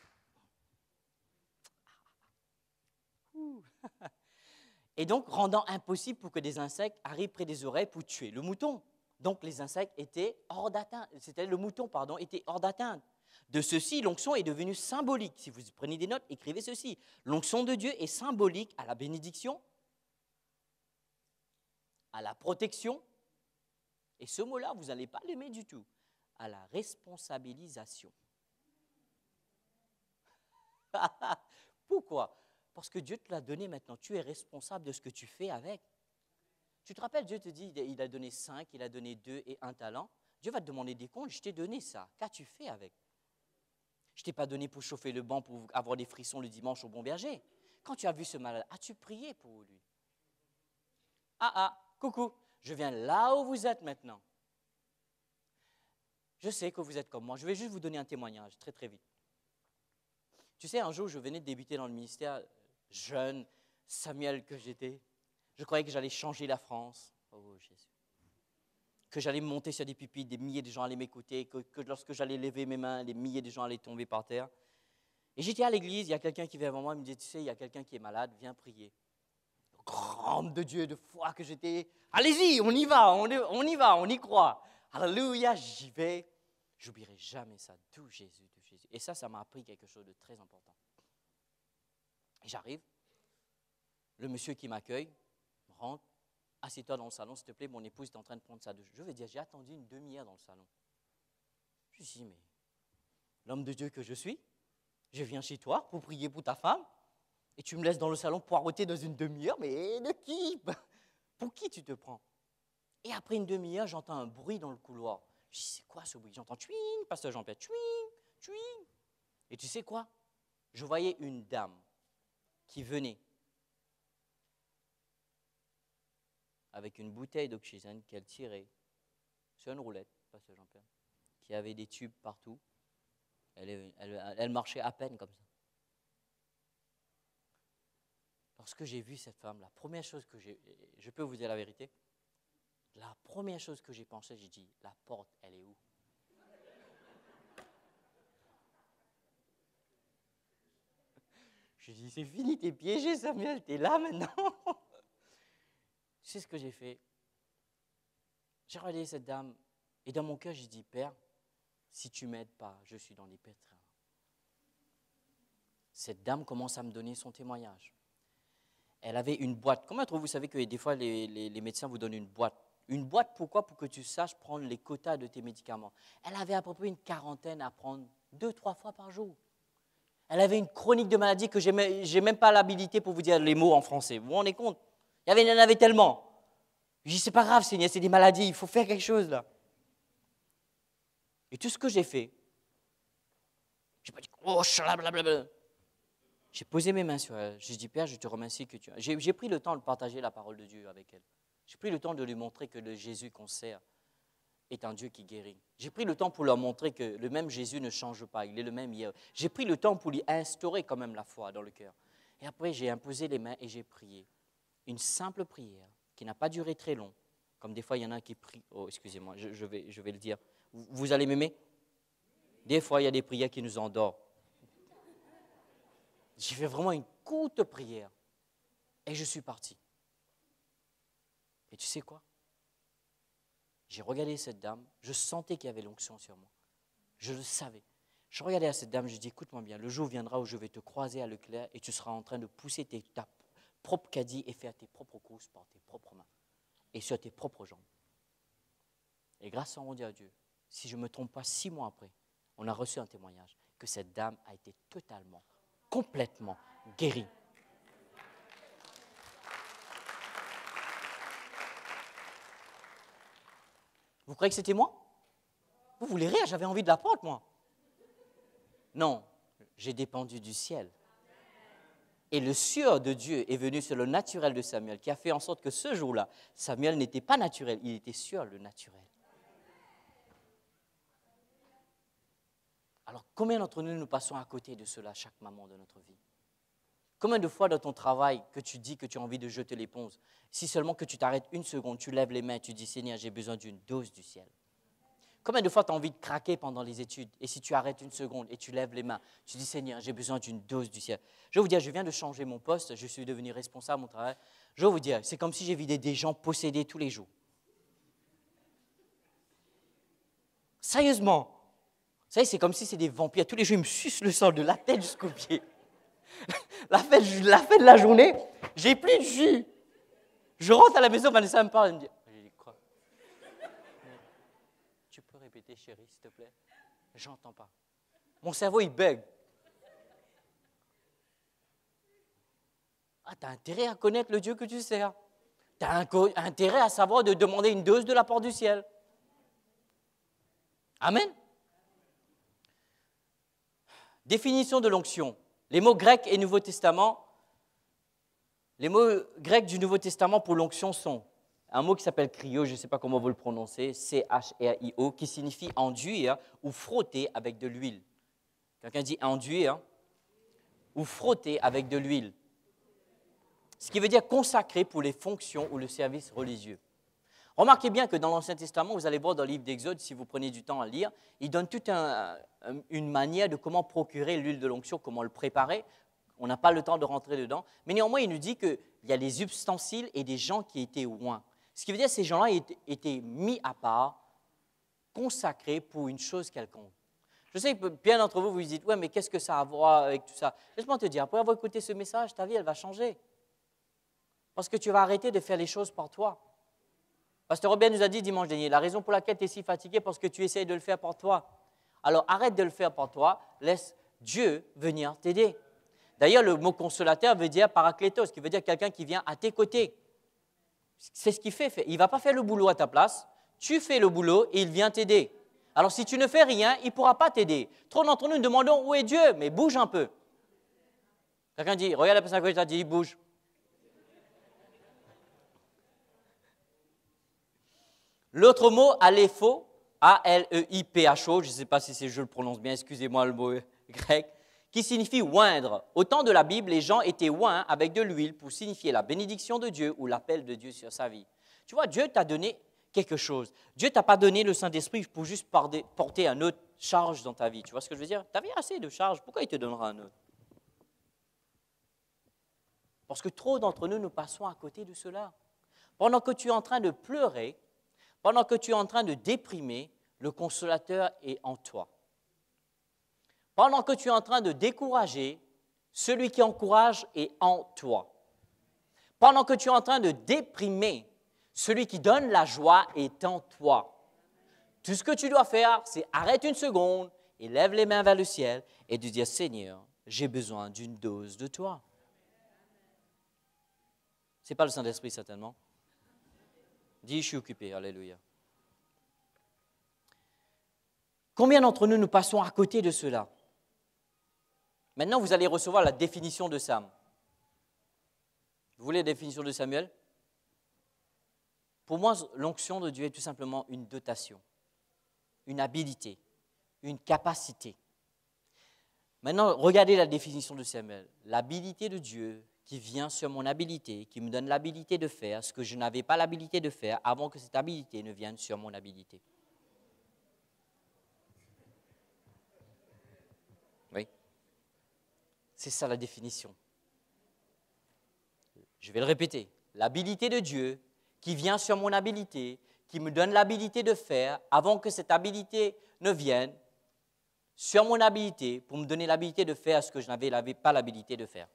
[SPEAKER 1] Et donc, rendant impossible pour que des insectes arrivent près des oreilles pour tuer le mouton. Donc, les insectes étaient hors d'atteinte. Le mouton, était hors d'atteinte. De ceci, l'onction est devenue symbolique. Si vous prenez des notes, écrivez ceci. L'onction de Dieu est symbolique à la bénédiction, à la protection, et ce mot-là, vous n'allez pas l'aimer du tout, à la responsabilisation. Pourquoi? Parce que Dieu te l'a donné maintenant. Tu es responsable de ce que tu fais avec. Tu te rappelles, Dieu te dit, il a donné 5, il a donné 2 et 1 talent. Dieu va te demander des comptes, je t'ai donné ça. Qu'as-tu fait avec? Je ne t'ai pas donné pour chauffer le banc, pour avoir des frissons le dimanche au Bon Berger. Quand tu as vu ce malade, as-tu prié pour lui? Coucou, je viens là où vous êtes maintenant. Je sais que vous êtes comme moi. Je vais juste vous donner un témoignage, très très vite. Tu sais, un jour, je venais de débuter dans le ministère, jeune, Samuel que j'étais. Je croyais que j'allais changer la France. Oh Jésus. Que j'allais me monter sur des pupitres, des milliers de gens allaient m'écouter, que lorsque j'allais lever mes mains, des milliers de gens allaient tomber par terre. Et j'étais à l'église, il y a quelqu'un qui vient vers moi, il me dit, tu sais, il y a quelqu'un qui est malade, viens prier. Grande de Dieu, de foi que j'étais. Allez-y, on y va, on y croit. Alléluia, j'y vais. J'oublierai jamais ça, d'où Jésus, de Jésus. Et ça m'a appris quelque chose de très important. Et j'arrive, le monsieur qui m'accueille rentre. Assieds-toi dans le salon, s'il te plaît, mon épouse est en train de prendre sa douche. Je vais dire, j'ai attendu une demi-heure dans le salon. Je me suis dit, mais l'homme de Dieu que je suis, je viens chez toi pour prier pour ta femme, et tu me laisses dans le salon poireauter dans une demi-heure, mais de qui? Pour qui tu te prends? Et après une demi-heure, j'entends un bruit dans le couloir. Je dis, c'est quoi ce bruit? J'entends, tuing, pasteur Jean-Pierre, tuing, tuing. Et tu sais quoi? je voyais une dame qui venait avec une bouteille d'oxygène qu'elle tirait sur une roulette, pasteur Jean-Pierre, qui avait des tubes partout. Elle marchait à peine comme ça. Lorsque j'ai vu cette femme, la première chose que je peux vous dire la vérité, la première chose que j'ai pensé, j'ai dit, la porte, elle est où? J'ai dit, c'est fini, t'es piégé Samuel, t'es là maintenant. C'est ce que j'ai fait. J'ai regardé cette dame et dans mon cœur, j'ai dit, Père, si tu ne m'aides pas, je suis dans les pétrins. Cette dame commence à me donner son témoignage. Elle avait une boîte. Combien d'entre vous savez que des fois, les médecins vous donnent une boîte? Une boîte, pourquoi? Pour que tu saches prendre les quotas de tes médicaments. Elle avait à peu près une quarantaine à prendre 2-3 fois par jour. Elle avait une chronique de maladie que je n'ai même pas l'habilité pour vous dire les mots en français. Vous vous rendez compte? Il y en avait tellement. Je dis, c'est pas grave, Seigneur, c'est des maladies, il faut faire quelque chose là. Et tout ce que j'ai fait, je n'ai pas dit, oh, blablabla. J'ai posé mes mains sur elle. J'ai dit, Père, je te remercie que tu as... J'ai pris le temps de partager la parole de Dieu avec elle. J'ai pris le temps de lui montrer que le Jésus qu'on sert est un Dieu qui guérit. J'ai pris le temps pour leur montrer que le même Jésus ne change pas, il est le même hier. J'ai pris le temps pour lui instaurer quand même la foi dans le cœur. Et après, j'ai imposé les mains et j'ai prié. Une simple prière qui n'a pas duré très long. Comme des fois, il y en a qui prient. Oh, excusez-moi, je vais le dire. Vous allez m'aimer? Des fois, il y a des prières qui nous endorment. J'ai fait vraiment une courte prière et je suis parti. Et tu sais quoi? J'ai regardé cette dame, je sentais qu'il y avait l'onction sur moi. Je le savais. Je regardais à cette dame, je dis, écoute-moi bien, le jour viendra où je vais te croiser à Leclerc et tu seras en train de pousser ta propre caddie et faire tes propres courses par tes propres mains et sur tes propres jambes. Et grâce à Dieu, si je ne me trompe pas, 6 mois après, on a reçu un témoignage que cette dame a été totalement, complètement guérie. Vous croyez que c'était moi? Vous voulez rire, j'avais envie de la prendre, moi. Non, j'ai dépendu du ciel. Et le sueur de Dieu est venu sur le naturel de Samuel, qui a fait en sorte que ce jour-là, Samuel n'était pas naturel, il était sur le naturel. Alors, combien d'entre nous passons à côté de cela chaque moment de notre vie? Combien de fois dans ton travail que tu dis que tu as envie de jeter l'éponge, si seulement que tu t'arrêtes une seconde, tu lèves les mains, tu dis, Seigneur, j'ai besoin d'une dose du ciel. Combien de fois tu as envie de craquer pendant les études, et si tu arrêtes une seconde et tu lèves les mains, tu dis, Seigneur, j'ai besoin d'une dose du ciel. Je vais vous dire, je viens de changer mon poste, je suis devenu responsable de mon travail. Je vais vous dire, c'est comme si j'ai vidé des gens possédés tous les jours. Sérieusement. Vous savez, c'est comme si c'est des vampires. Tous les jours, ils me sucent le sang de la tête jusqu'aux pieds. La fin de la journée, j'ai plus de jus. Je rentre à la maison, Vanessa me parle, elle me dit, j'ai dit quoi? Tu peux répéter, chérie, s'il te plaît? J'entends pas. Mon cerveau, il bug. Ah, tu as intérêt à connaître le Dieu que tu sers. Tu as intérêt à savoir de demander une dose de la part du ciel. Amen. Définition de l'onction. Les mots grecs et Nouveau Testament, les mots grecs du Nouveau Testament pour l'onction sont un mot qui s'appelle cryo, je ne sais pas comment vous le prononcez, C-H-R-I-O, qui signifie enduire ou frotter avec de l'huile. Quelqu'un dit enduire ou frotter avec de l'huile. Ce qui veut dire consacrer pour les fonctions ou le service religieux. Remarquez bien que dans l'Ancien Testament, vous allez voir dans le livre d'Exode, si vous prenez du temps à lire, il donne toute une manière de comment procurer l'huile de l'onction, comment le préparer. On n'a pas le temps de rentrer dedans. Mais néanmoins, il nous dit qu'il y a des ustensiles et des gens qui étaient oints. Ce qui veut dire que ces gens-là étaient mis à part, consacrés pour une chose quelconque. Je sais que bien d'entre vous, vous vous dites, ouais, mais qu'est-ce que ça a à voir avec tout ça? Laisse-moi te dire, après avoir écouté ce message, ta vie, elle va changer. Parce que tu vas arrêter de faire les choses par toi. Pasteur Robert nous a dit dimanche dernier, la raison pour laquelle tu es si fatigué, parce que tu essayes de le faire par toi. Alors arrête de le faire par toi, laisse Dieu venir t'aider. D'ailleurs, le mot consolateur veut dire parakletos, qui veut dire quelqu'un qui vient à tes côtés. C'est ce qu'il fait. Il ne va pas faire le boulot à ta place, tu fais le boulot et il vient t'aider. Alors si tu ne fais rien, il ne pourra pas t'aider. Trop d'entre nous demandons où est Dieu, mais bouge un peu. Quelqu'un dit, regarde la personne à côté, t'as dit, il bouge. L'autre mot, alepho, A-L-E-I-P-H-O, je ne sais pas si je le prononce bien, excusez-moi le mot grec, qui signifie oindre. Au temps de la Bible, les gens étaient oints avec de l'huile pour signifier la bénédiction de Dieu ou l'appel de Dieu sur sa vie. Tu vois, Dieu t'a donné quelque chose. Dieu ne t'a pas donné le Saint-Esprit pour juste porter un autre charge dans ta vie. Tu vois ce que je veux dire? Tu avais assez de charge, pourquoi il te donnera un autre? Parce que trop d'entre nous passons à côté de cela. Pendant que tu es en train de pleurer, pendant que tu es en train de déprimer, le consolateur est en toi. Pendant que tu es en train de décourager, celui qui encourage est en toi. Pendant que tu es en train de déprimer, celui qui donne la joie est en toi. Tout ce que tu dois faire, c'est arrête une seconde et lève les mains vers le ciel et de dire, Seigneur, j'ai besoin d'une dose de toi. Ce n'est pas le Saint-Esprit certainement. Dis, je suis occupé, alléluia. Combien d'entre nous passons à côté de cela? Maintenant, vous allez recevoir la définition de Sam. Vous voulez la définition de Samuel? Pour moi, l'onction de Dieu est tout simplement une dotation, une habilité, une capacité. Maintenant, regardez la définition de Samuel. L'habilité de Dieu qui vient sur mon habilité, qui me donne l'habilité de faire ce que je n'avais pas l'habilité de faire avant que cette habilité ne vienne sur mon habilité. Oui. C'est ça la définition. Je vais le répéter. L'habilité de Dieu qui vient sur mon habilité, qui me donne l'habilité de faire avant que cette habilité ne vienne sur mon habilité pour me donner l'habilité de faire ce que je n'avais pas l'habilité de faire.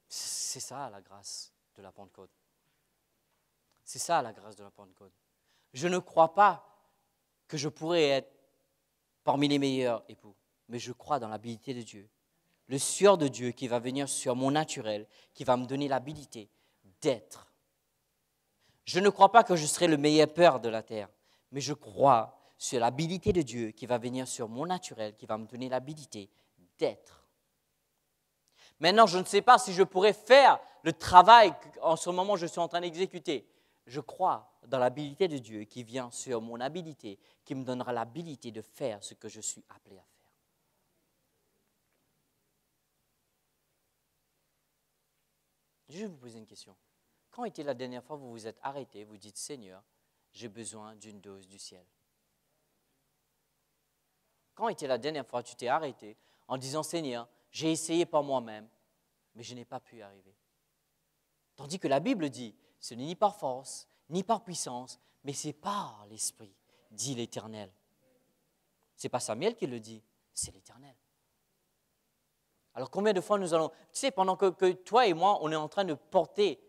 [SPEAKER 1] C'est ça la grâce de la Pentecôte. C'est ça la grâce de la Pentecôte. Je ne crois pas que je pourrais être parmi les meilleurs époux, mais je crois dans l'habilité de Dieu. Le sueur de Dieu qui va venir sur mon naturel, qui va me donner l'habilité d'être. Je ne crois pas que je serai le meilleur père de la terre, mais je crois sur l'habilité de Dieu qui va venir sur mon naturel, qui va me donner l'habilité d'être. Maintenant, je ne sais pas si je pourrais faire le travail qu'en ce moment je suis en train d'exécuter. Je crois dans l'habilité de Dieu qui vient sur mon habilité, qui me donnera l'habilité de faire ce que je suis appelé à faire. Je vais vous poser une question. Quand était la dernière fois que vous vous êtes arrêté, vous dites, Seigneur, j'ai besoin d'une dose du ciel? Quand était la dernière fois que tu t'es arrêté en disant, Seigneur, j'ai essayé par moi-même, mais je n'ai pas pu y arriver. Tandis que la Bible dit, ce n'est ni par force, ni par puissance, mais c'est par l'Esprit, dit l'Éternel. Ce n'est pas Samuel qui le dit, c'est l'Éternel. Alors combien de fois nous allons... Tu sais, pendant que toi et moi, on est en train de porter...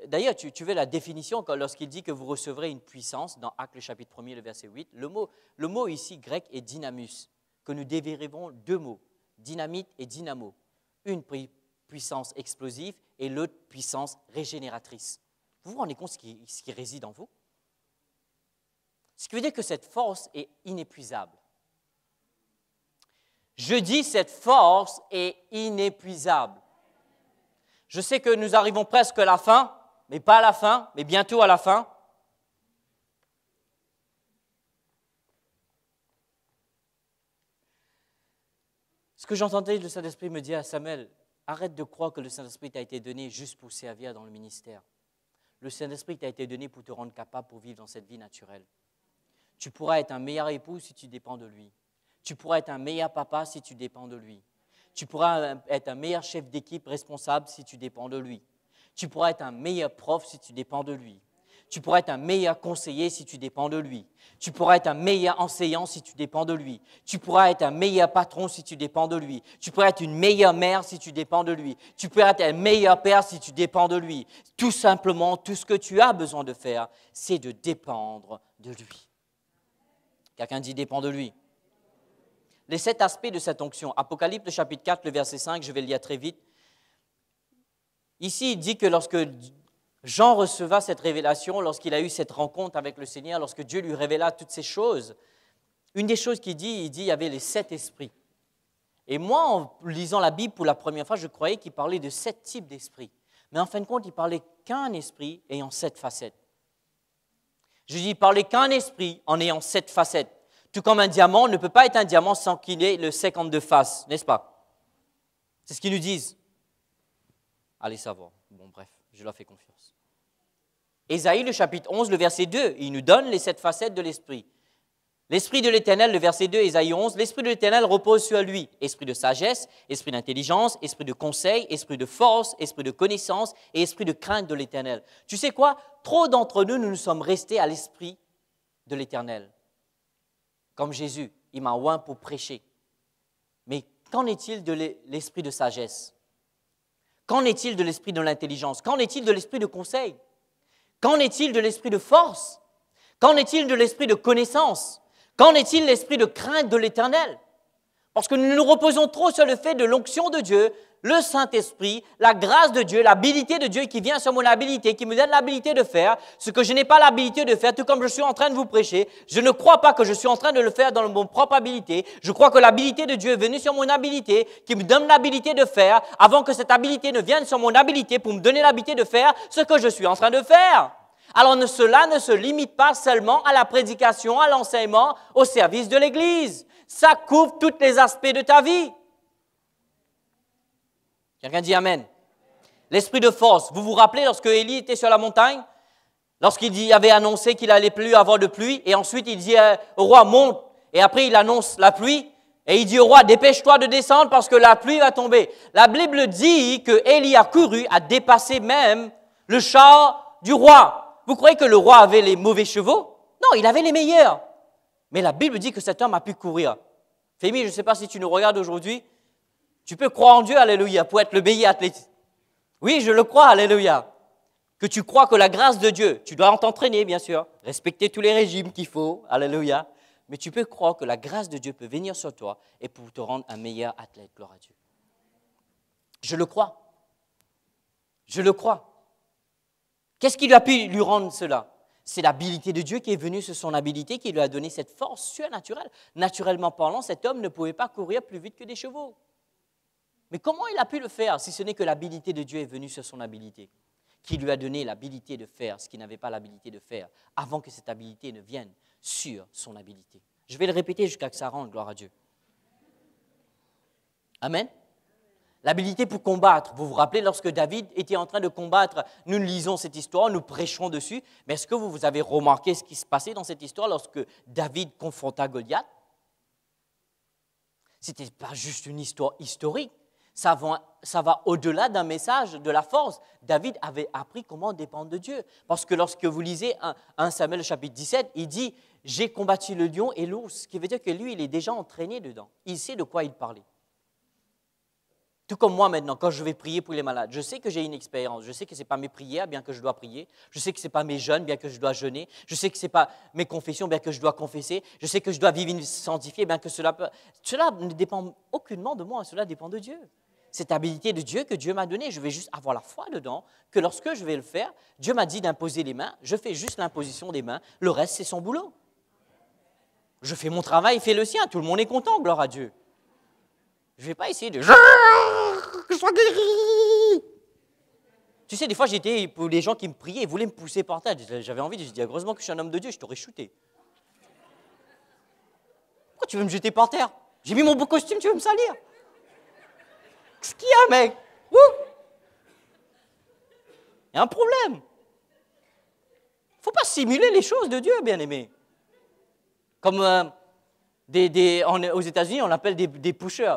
[SPEAKER 1] D'ailleurs, tu veux la définition lorsqu'il dit que vous recevrez une puissance, dans Actes le chapitre 1er, le verset 8, le mot ici grec est dynamus, que nous dérivons deux mots, dynamite et dynamo. Une puissance explosive et l'autre puissance régénératrice. Vous vous rendez compte ce qui réside en vous? Ce qui veut dire que cette force est inépuisable. Je dis cette force est inépuisable. Je sais que nous arrivons presque à la fin, mais pas à la fin, mais bientôt à la fin. Ce que j'entendais, le Saint-Esprit me dit à Samuel, arrête de croire que le Saint-Esprit t'a été donné juste pour servir dans le ministère. Le Saint-Esprit t'a été donné pour te rendre capable pour vivre dans cette vie naturelle. Tu pourras être un meilleur époux si tu dépends de lui. Tu pourras être un meilleur papa si tu dépends de lui. Tu pourras être un meilleur chef d'équipe responsable si tu dépends de lui. Tu pourras être un meilleur prof si tu dépends de lui. Tu pourras être un meilleur conseiller si tu dépends de lui. Tu pourras être un meilleur enseignant si tu dépends de lui. Tu pourras être un meilleur patron si tu dépends de lui. Tu pourras être une meilleure mère si tu dépends de lui. Tu pourras être un meilleur père si tu dépends de lui. Tout simplement, tout ce que tu as besoin de faire, c'est de dépendre de lui. Quelqu'un dit dépend de lui. Les 7 aspects de cette onction. Apocalypse chapitre 4, le verset 5, je vais le lire très vite. Ici, il dit que lorsque Jean receva cette révélation lorsqu'il a eu cette rencontre avec le Seigneur, lorsque Dieu lui révéla toutes ces choses. Une des choses qu'il dit, il y avait les 7 esprits. Et moi, en lisant la Bible pour la première fois, je croyais qu'il parlait de 7 types d'esprits. Mais en fin de compte, il parlait qu'un esprit ayant 7 facettes. Je dis, il parlait qu'un esprit en ayant 7 facettes. Tout comme un diamant ne peut pas être un diamant sans qu'il ait le 52 faces, n'est-ce pas? C'est ce qu'ils nous disent. Allez savoir. Bon, bref, je leur fais confiance. Ésaïe, le chapitre 11, le verset 2, il nous donne les 7 facettes de l'esprit. L'Esprit de l'Éternel, le verset 2, Ésaïe 11, l'Esprit de l'Éternel repose sur lui. Esprit de sagesse, esprit d'intelligence, esprit de conseil, esprit de force, esprit de connaissance et esprit de crainte de l'Éternel. Tu sais quoi? Trop d'entre nous, nous sommes restés à l'Esprit de l'Éternel. Comme Jésus, il m'a oint pour prêcher. Mais qu'en est-il de l'esprit de sagesse? Qu'en est-il de l'esprit de l'intelligence? Qu'en est-il de l'esprit de conseil? Qu'en est-il de l'esprit de force? Qu'en est-il de l'esprit de connaissance? Qu'en est-il de l'esprit de crainte de l'Éternel? Parce que nous nous reposons trop sur le fait de l'onction de Dieu, le Saint-Esprit, la grâce de Dieu, l'habilité de Dieu qui vient sur mon habilité, qui me donne l'habilité de faire ce que je n'ai pas l'habilité de faire, tout comme je suis en train de vous prêcher. Je ne crois pas que je suis en train de le faire dans mon propre habilité. Je crois que l'habilité de Dieu est venue sur mon habilité, qui me donne l'habilité de faire, avant que cette habilité ne vienne sur mon habilité pour me donner l'habilité de faire ce que je suis en train de faire. Alors cela ne se limite pas seulement à la prédication, à l'enseignement, au service de l'Église. Ça couvre tous les aspects de ta vie. Quelqu'un dit Amen. L'esprit de force. Vous vous rappelez lorsque Élie était sur la montagne, lorsqu'il avait annoncé qu'il n'allait plus avoir de pluie, et ensuite il dit au roi, monte, et après il annonce la pluie, et il dit au roi, dépêche-toi de descendre parce que la pluie va tomber. La Bible dit que Élie a couru, a dépassé même le char du roi. Vous croyez que le roi avait les mauvais chevaux? Non, il avait les meilleurs. Mais la Bible dit que cet homme a pu courir. Fémi, je ne sais pas si tu nous regardes aujourd'hui. Tu peux croire en Dieu, alléluia, pour être le meilleur athlète. Oui, je le crois, alléluia. Que tu crois que la grâce de Dieu, tu dois t'entraîner, bien sûr, respecter tous les régimes qu'il faut, alléluia. Mais tu peux croire que la grâce de Dieu peut venir sur toi et pour te rendre un meilleur athlète, gloire à Dieu. Je le crois. Je le crois. Qu'est-ce qui a pu lui rendre cela? C'est l'habilité de Dieu qui est venue sur son habilité, qui lui a donné cette force surnaturelle. Naturellement parlant, cet homme ne pouvait pas courir plus vite que des chevaux. Mais comment il a pu le faire si ce n'est que l'habilité de Dieu est venue sur son habilité, qui lui a donné l'habilité de faire ce qu'il n'avait pas l'habilité de faire, avant que cette habilité ne vienne sur son habilité. Je vais le répéter jusqu'à ce que ça rende, gloire à Dieu. Amen. L'habilité pour combattre. Vous vous rappelez, lorsque David était en train de combattre, nous lisons cette histoire, nous prêchons dessus, mais est-ce que vous avez remarqué ce qui se passait dans cette histoire lorsque David confronta Goliath? Ce n'était pas juste une histoire historique, ça va au-delà d'un message de la force. David avait appris comment dépendre de Dieu. Parce que lorsque vous lisez 1 Samuel chapitre 17, il dit « J'ai combattu le lion et l'ours », ce qui veut dire que lui, il est déjà entraîné dedans. Il sait de quoi il parlait. Tout comme moi maintenant, quand je vais prier pour les malades, je sais que j'ai une expérience. Je sais que ce n'est pas mes prières, bien que je dois prier. Je sais que ce n'est pas mes jeûnes, bien que je dois jeûner. Je sais que ce n'est pas mes confessions, bien que je dois confesser. Je sais que je dois vivre une vie sanctifiée, bien que cela ne dépend aucunement de moi, cela dépend de Dieu. Cette habilité de Dieu que Dieu m'a donnée, je vais juste avoir la foi dedans, que lorsque je vais le faire, Dieu m'a dit d'imposer les mains, je fais juste l'imposition des mains, le reste c'est son boulot. Je fais mon travail, il fait le sien, tout le monde est content, gloire à Dieu. Je ne vais pas essayer de... que je sois guéri. Tu sais, des fois, j'étais pour les gens qui me priaient, ils voulaient me pousser par terre. J'avais envie, je dis, heureusement que je suis un homme de Dieu, je t'aurais shooté. Pourquoi tu veux me jeter par terre? J'ai mis mon beau costume, tu veux me salir? Qu'est-ce qu'il y a, mec? Il y a un problème. Il ne faut pas simuler les choses de Dieu, bien-aimé. Comme aux États-Unis, on appelle des pushers.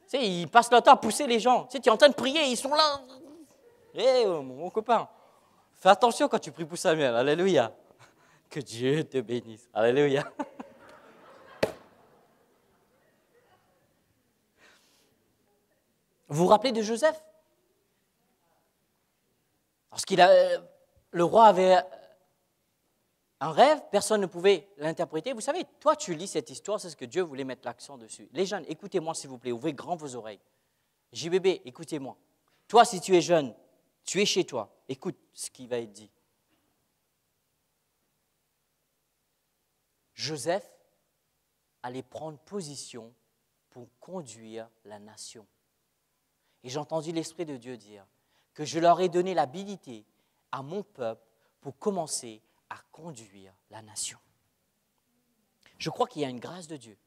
[SPEAKER 1] Tu sais, ils passent leur temps à pousser les gens. Tu sais, tu es en train de prier, ils sont là. Hé, mon copain, fais attention quand tu pries pour Samuel. Alléluia. Que Dieu te bénisse. Alléluia. Vous vous rappelez de Joseph? Le roi avait un rêve, personne ne pouvait l'interpréter. Vous savez, toi, tu lis cette histoire, c'est ce que Dieu voulait mettre l'accent dessus. Les jeunes, écoutez-moi s'il vous plaît, ouvrez grand vos oreilles. JBB, écoutez-moi. Toi, si tu es jeune, Tu es chez toi. Écoute ce qui va être dit. Joseph allait prendre position pour conduire la nation. Et j'ai entendu l'Esprit de Dieu dire que je leur ai donné l'habilité à mon peuple pour commencer à conduire la nation. Je crois qu'il y a une grâce de Dieu.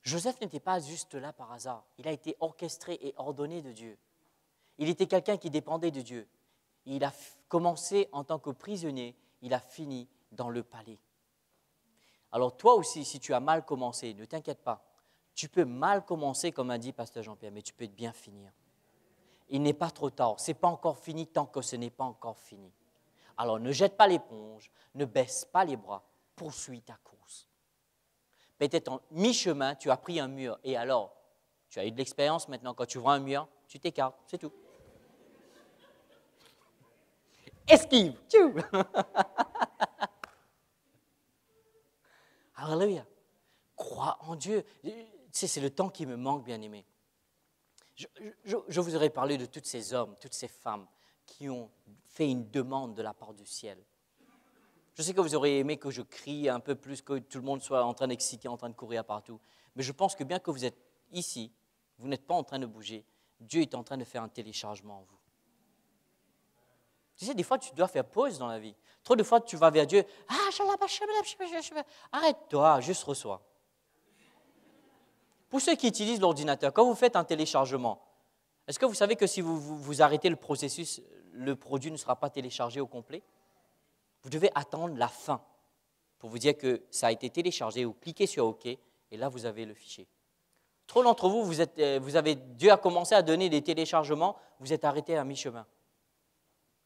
[SPEAKER 1] Joseph n'était pas juste là par hasard. Il a été orchestré et ordonné de Dieu. Il était quelqu'un qui dépendait de Dieu. Il a commencé en tant que prisonnier, il a fini dans le palais. Alors toi aussi, si tu as mal commencé, ne t'inquiète pas. Tu peux mal commencer, comme a dit Pasteur Jean-Pierre, mais tu peux bien finir. Il n'est pas trop tard. Ce n'est pas encore fini tant que ce n'est pas encore fini. Alors ne jette pas l'éponge, ne baisse pas les bras, poursuis ta course. Peut-être en mi-chemin, tu as pris un mur. Et alors, tu as eu de l'expérience maintenant. Quand tu vois un mur, tu t'écartes, c'est tout. Esquive. Alléluia. Crois en Dieu. Tu sais, c'est le temps qui me manque, bien-aimé. Je vous aurais parlé de tous ces hommes, toutes ces femmes qui ont fait une demande de la part du ciel. Je sais que vous auriez aimé que je crie un peu plus, que tout le monde soit en train d'exciter, en train de courir partout. Mais je pense que bien que vous êtes ici, vous n'êtes pas en train de bouger. Dieu est en train de faire un téléchargement en vous. Tu sais, des fois, tu dois faire pause dans la vie. Trop de fois, tu vas vers Dieu. Arrête-toi, juste reçois. Pour ceux qui utilisent l'ordinateur, quand vous faites un téléchargement, est-ce que vous savez que si vous arrêtez le processus, le produit ne sera pas téléchargé au complet? Vous devez attendre la fin pour vous dire que ça a été téléchargé ou cliquez sur OK et là, vous avez le fichier. Trop d'entre vous, Dieu a commencé à donner des téléchargements, vous êtes arrêté à mi-chemin.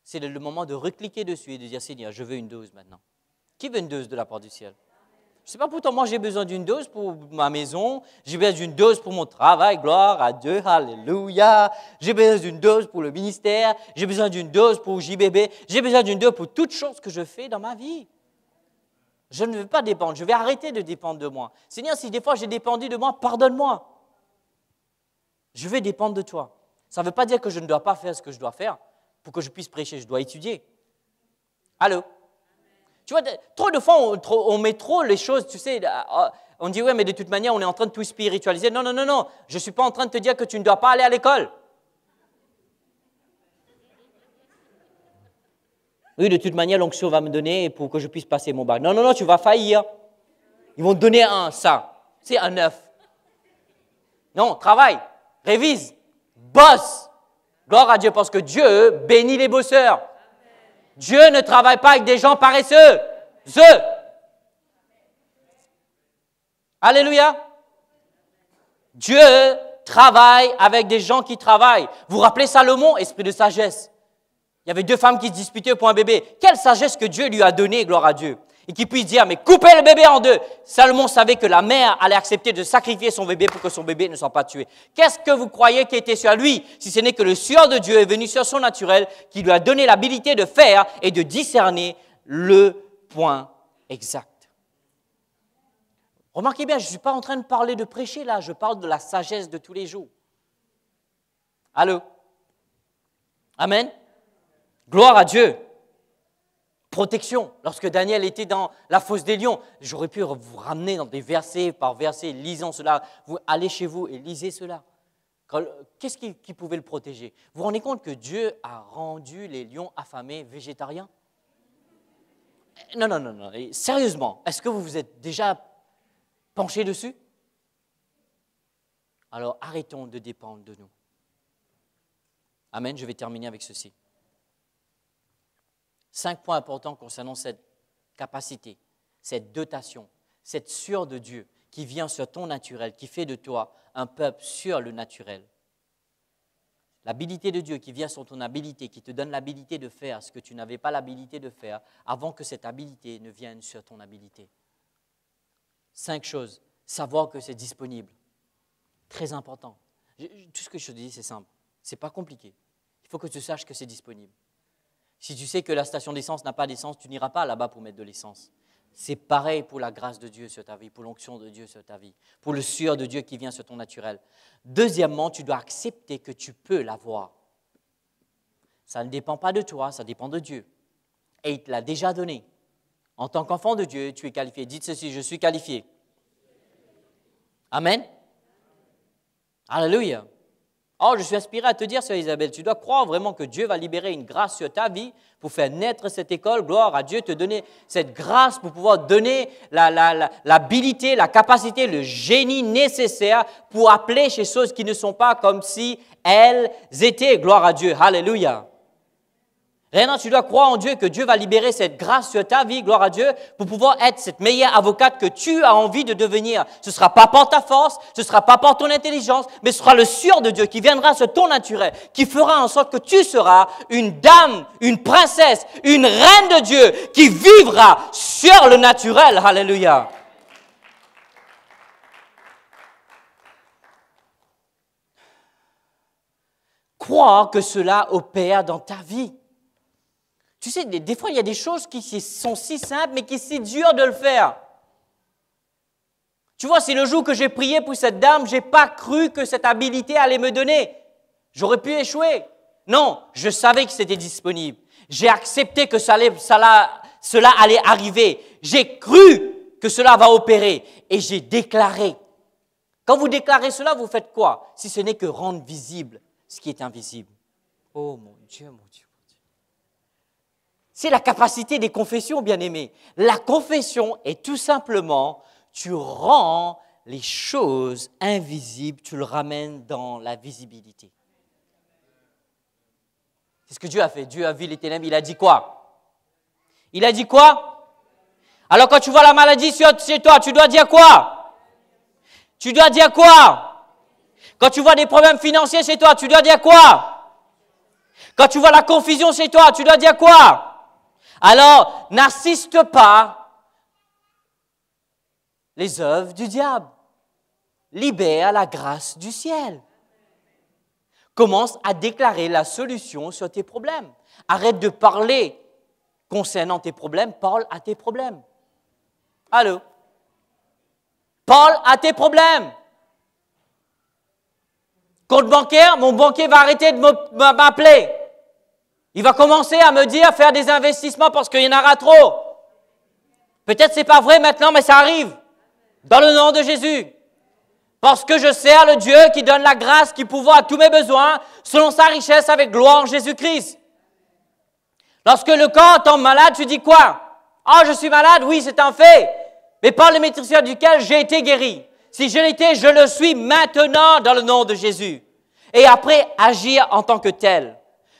[SPEAKER 1] C'est le moment de recliquer dessus et de dire, Seigneur, je veux une dose maintenant. Qui veut une dose de la part du ciel? Je ne sais pas, pourtant, moi, j'ai besoin d'une dose pour ma maison, j'ai besoin d'une dose pour mon travail, gloire à Dieu, alléluia. J'ai besoin d'une dose pour le ministère, j'ai besoin d'une dose pour JBB, j'ai besoin d'une dose pour toutes choses que je fais dans ma vie. Je ne veux pas dépendre, je vais arrêter de dépendre de moi. Seigneur, si des fois j'ai dépendu de moi, pardonne-moi. Je vais dépendre de toi. Ça ne veut pas dire que je ne dois pas faire ce que je dois faire. Pour que je puisse prêcher, je dois étudier. Allô? Tu vois, trop de fois, on met trop les choses, tu sais, on dit, ouais, mais de toute manière, on est en train de tout spiritualiser. Non, non, non, non, je ne suis pas en train de te dire que tu ne dois pas aller à l'école. Oui, de toute manière, l'onction va me donner pour que je puisse passer mon bac. Non, non, non, tu vas faillir. Ils vont te donner c'est un 9. Non, travaille, révise, bosse. Gloire à Dieu, parce que Dieu bénit les bosseurs. Dieu ne travaille pas avec des gens paresseux. Alléluia. Dieu travaille avec des gens qui travaillent. Vous vous rappelez Salomon, esprit de sagesse? Il y avait 2 femmes qui se disputaient pour un bébé. Quelle sagesse que Dieu lui a donnée, gloire à Dieu. Et qui puisse dire, mais coupez le bébé en 2. Salomon savait que la mère allait accepter de sacrifier son bébé pour que son bébé ne soit pas tué. Qu'est-ce que vous croyez qui était sur lui, si ce n'est que le sueur de Dieu est venu sur son naturel, qui lui a donné l'habilité de faire et de discerner le point exact. Remarquez bien, je ne suis pas en train de parler de prêcher là, je parle de la sagesse de tous les jours. Allô? Amen? Gloire à Dieu. Protection. Lorsque Daniel était dans la fosse des lions, j'aurais pu vous ramener dans des versets par versets, lisons cela. Vous allez chez vous et lisez cela. Qu'est-ce qui pouvait le protéger? Vous vous rendez compte que Dieu a rendu les lions affamés végétariens? Non, non, non, non. Et sérieusement, est-ce que vous vous êtes déjà penché dessus? Alors arrêtons de dépendre de nous. Amen, je vais terminer avec ceci. 5 points importants concernant cette capacité, cette dotation, cette sueur de Dieu qui vient sur ton naturel, qui fait de toi un peuple sur le naturel. L'habilité de Dieu qui vient sur ton habilité, qui te donne l'habilité de faire ce que tu n'avais pas l'habilité de faire avant que cette habilité ne vienne sur ton habilité. 5 choses. Savoir que c'est disponible. Très important. Tout ce que je te dis, c'est simple. Ce n'est pas compliqué. Il faut que tu saches que c'est disponible. Si tu sais que la station d'essence n'a pas d'essence, tu n'iras pas là-bas pour mettre de l'essence. C'est pareil pour la grâce de Dieu sur ta vie, pour l'onction de Dieu sur ta vie, pour le sueur de Dieu qui vient sur ton naturel. Deuxièmement, tu dois accepter que tu peux l'avoir. Ça ne dépend pas de toi, ça dépend de Dieu. Et il te l'a déjà donné. En tant qu'enfant de Dieu, tu es qualifié. Dites ceci, je suis qualifié. Amen. Alléluia. Oh, je suis inspiré à te dire, sœur Isabelle, tu dois croire vraiment que Dieu va libérer une grâce sur ta vie pour faire naître cette école. Gloire à Dieu, te donner cette grâce pour pouvoir donner l'habilité, la capacité, le génie nécessaire pour appeler ces choses qui ne sont pas comme si elles étaient. Gloire à Dieu. Alléluia. Réellement, tu dois croire en Dieu que Dieu va libérer cette grâce sur ta vie, gloire à Dieu, pour pouvoir être cette meilleure avocate que tu as envie de devenir. Ce ne sera pas par ta force, ce ne sera pas par ton intelligence, mais ce sera le sueur de Dieu qui viendra sur ton naturel, qui fera en sorte que tu seras une dame, une princesse, une reine de Dieu qui vivra sur le naturel. Alléluia. Croire que cela opère dans ta vie. Tu sais, des fois, il y a des choses qui sont si simples, mais qui sont si dures de le faire. Tu vois, c'est le jour que j'ai prié pour cette dame, je n'ai pas cru que cette habilité allait me donner. J'aurais pu échouer. Non, je savais que c'était disponible. J'ai accepté que cela allait arriver. J'ai cru que cela va opérer. Et j'ai déclaré. Quand vous déclarez cela, vous faites quoi? Si ce n'est que rendre visible ce qui est invisible. Oh mon Dieu, mon Dieu. C'est la capacité des confessions, bien-aimés. La confession est tout simplement, tu rends les choses invisibles, tu le ramènes dans la visibilité. C'est ce que Dieu a fait. Dieu a vu les ténèbres, il a dit quoi? Il a dit quoi? Alors quand tu vois la maladie chez toi, tu dois dire quoi? Tu dois dire quoi? Quand tu vois des problèmes financiers chez toi, tu dois dire quoi? Quand tu vois la confusion chez toi, tu dois dire quoi? Alors, n'assiste pas les œuvres du diable. Libère la grâce du ciel. Commence à déclarer la solution sur tes problèmes. Arrête de parler concernant tes problèmes, parle à tes problèmes. Allô? Parle à tes problèmes. Compte bancaire, mon banquier va arrêter de m'appeler. Il va commencer à me dire faire des investissements parce qu'il y en aura trop. Peut-être ce n'est pas vrai maintenant, mais ça arrive. Dans le nom de Jésus. Parce que je sers le Dieu qui donne la grâce, qui pourvoit à tous mes besoins, selon sa richesse avec gloire en Jésus-Christ. Lorsque le corps tombe malade, tu dis quoi? Ah, je suis malade, oui, c'est un fait. Mais par le maîtriseur duquel j'ai été guéri. Si je l'étais, je le suis maintenant dans le nom de Jésus. Et après, agir en tant que tel.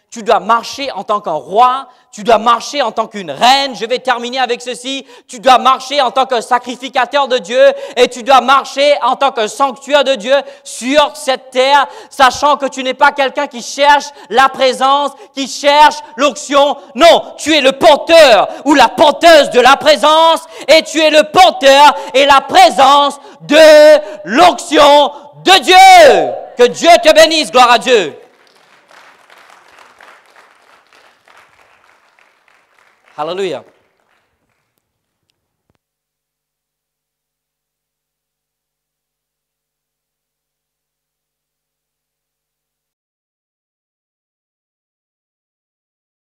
[SPEAKER 1] Tu dois marcher en tant qu'un roi, tu dois marcher en tant qu'une reine. Je vais terminer avec ceci. Tu dois marcher en tant que sacrificateur de Dieu et tu dois marcher en tant que sanctuaire de Dieu sur cette terre, sachant que tu n'es pas quelqu'un qui cherche la présence, qui cherche l'onction. Non, tu es le porteur ou la porteuse de la présence et tu es le porteur et la présence de l'onction de Dieu. Que Dieu te bénisse, gloire à Dieu. Hallelujah.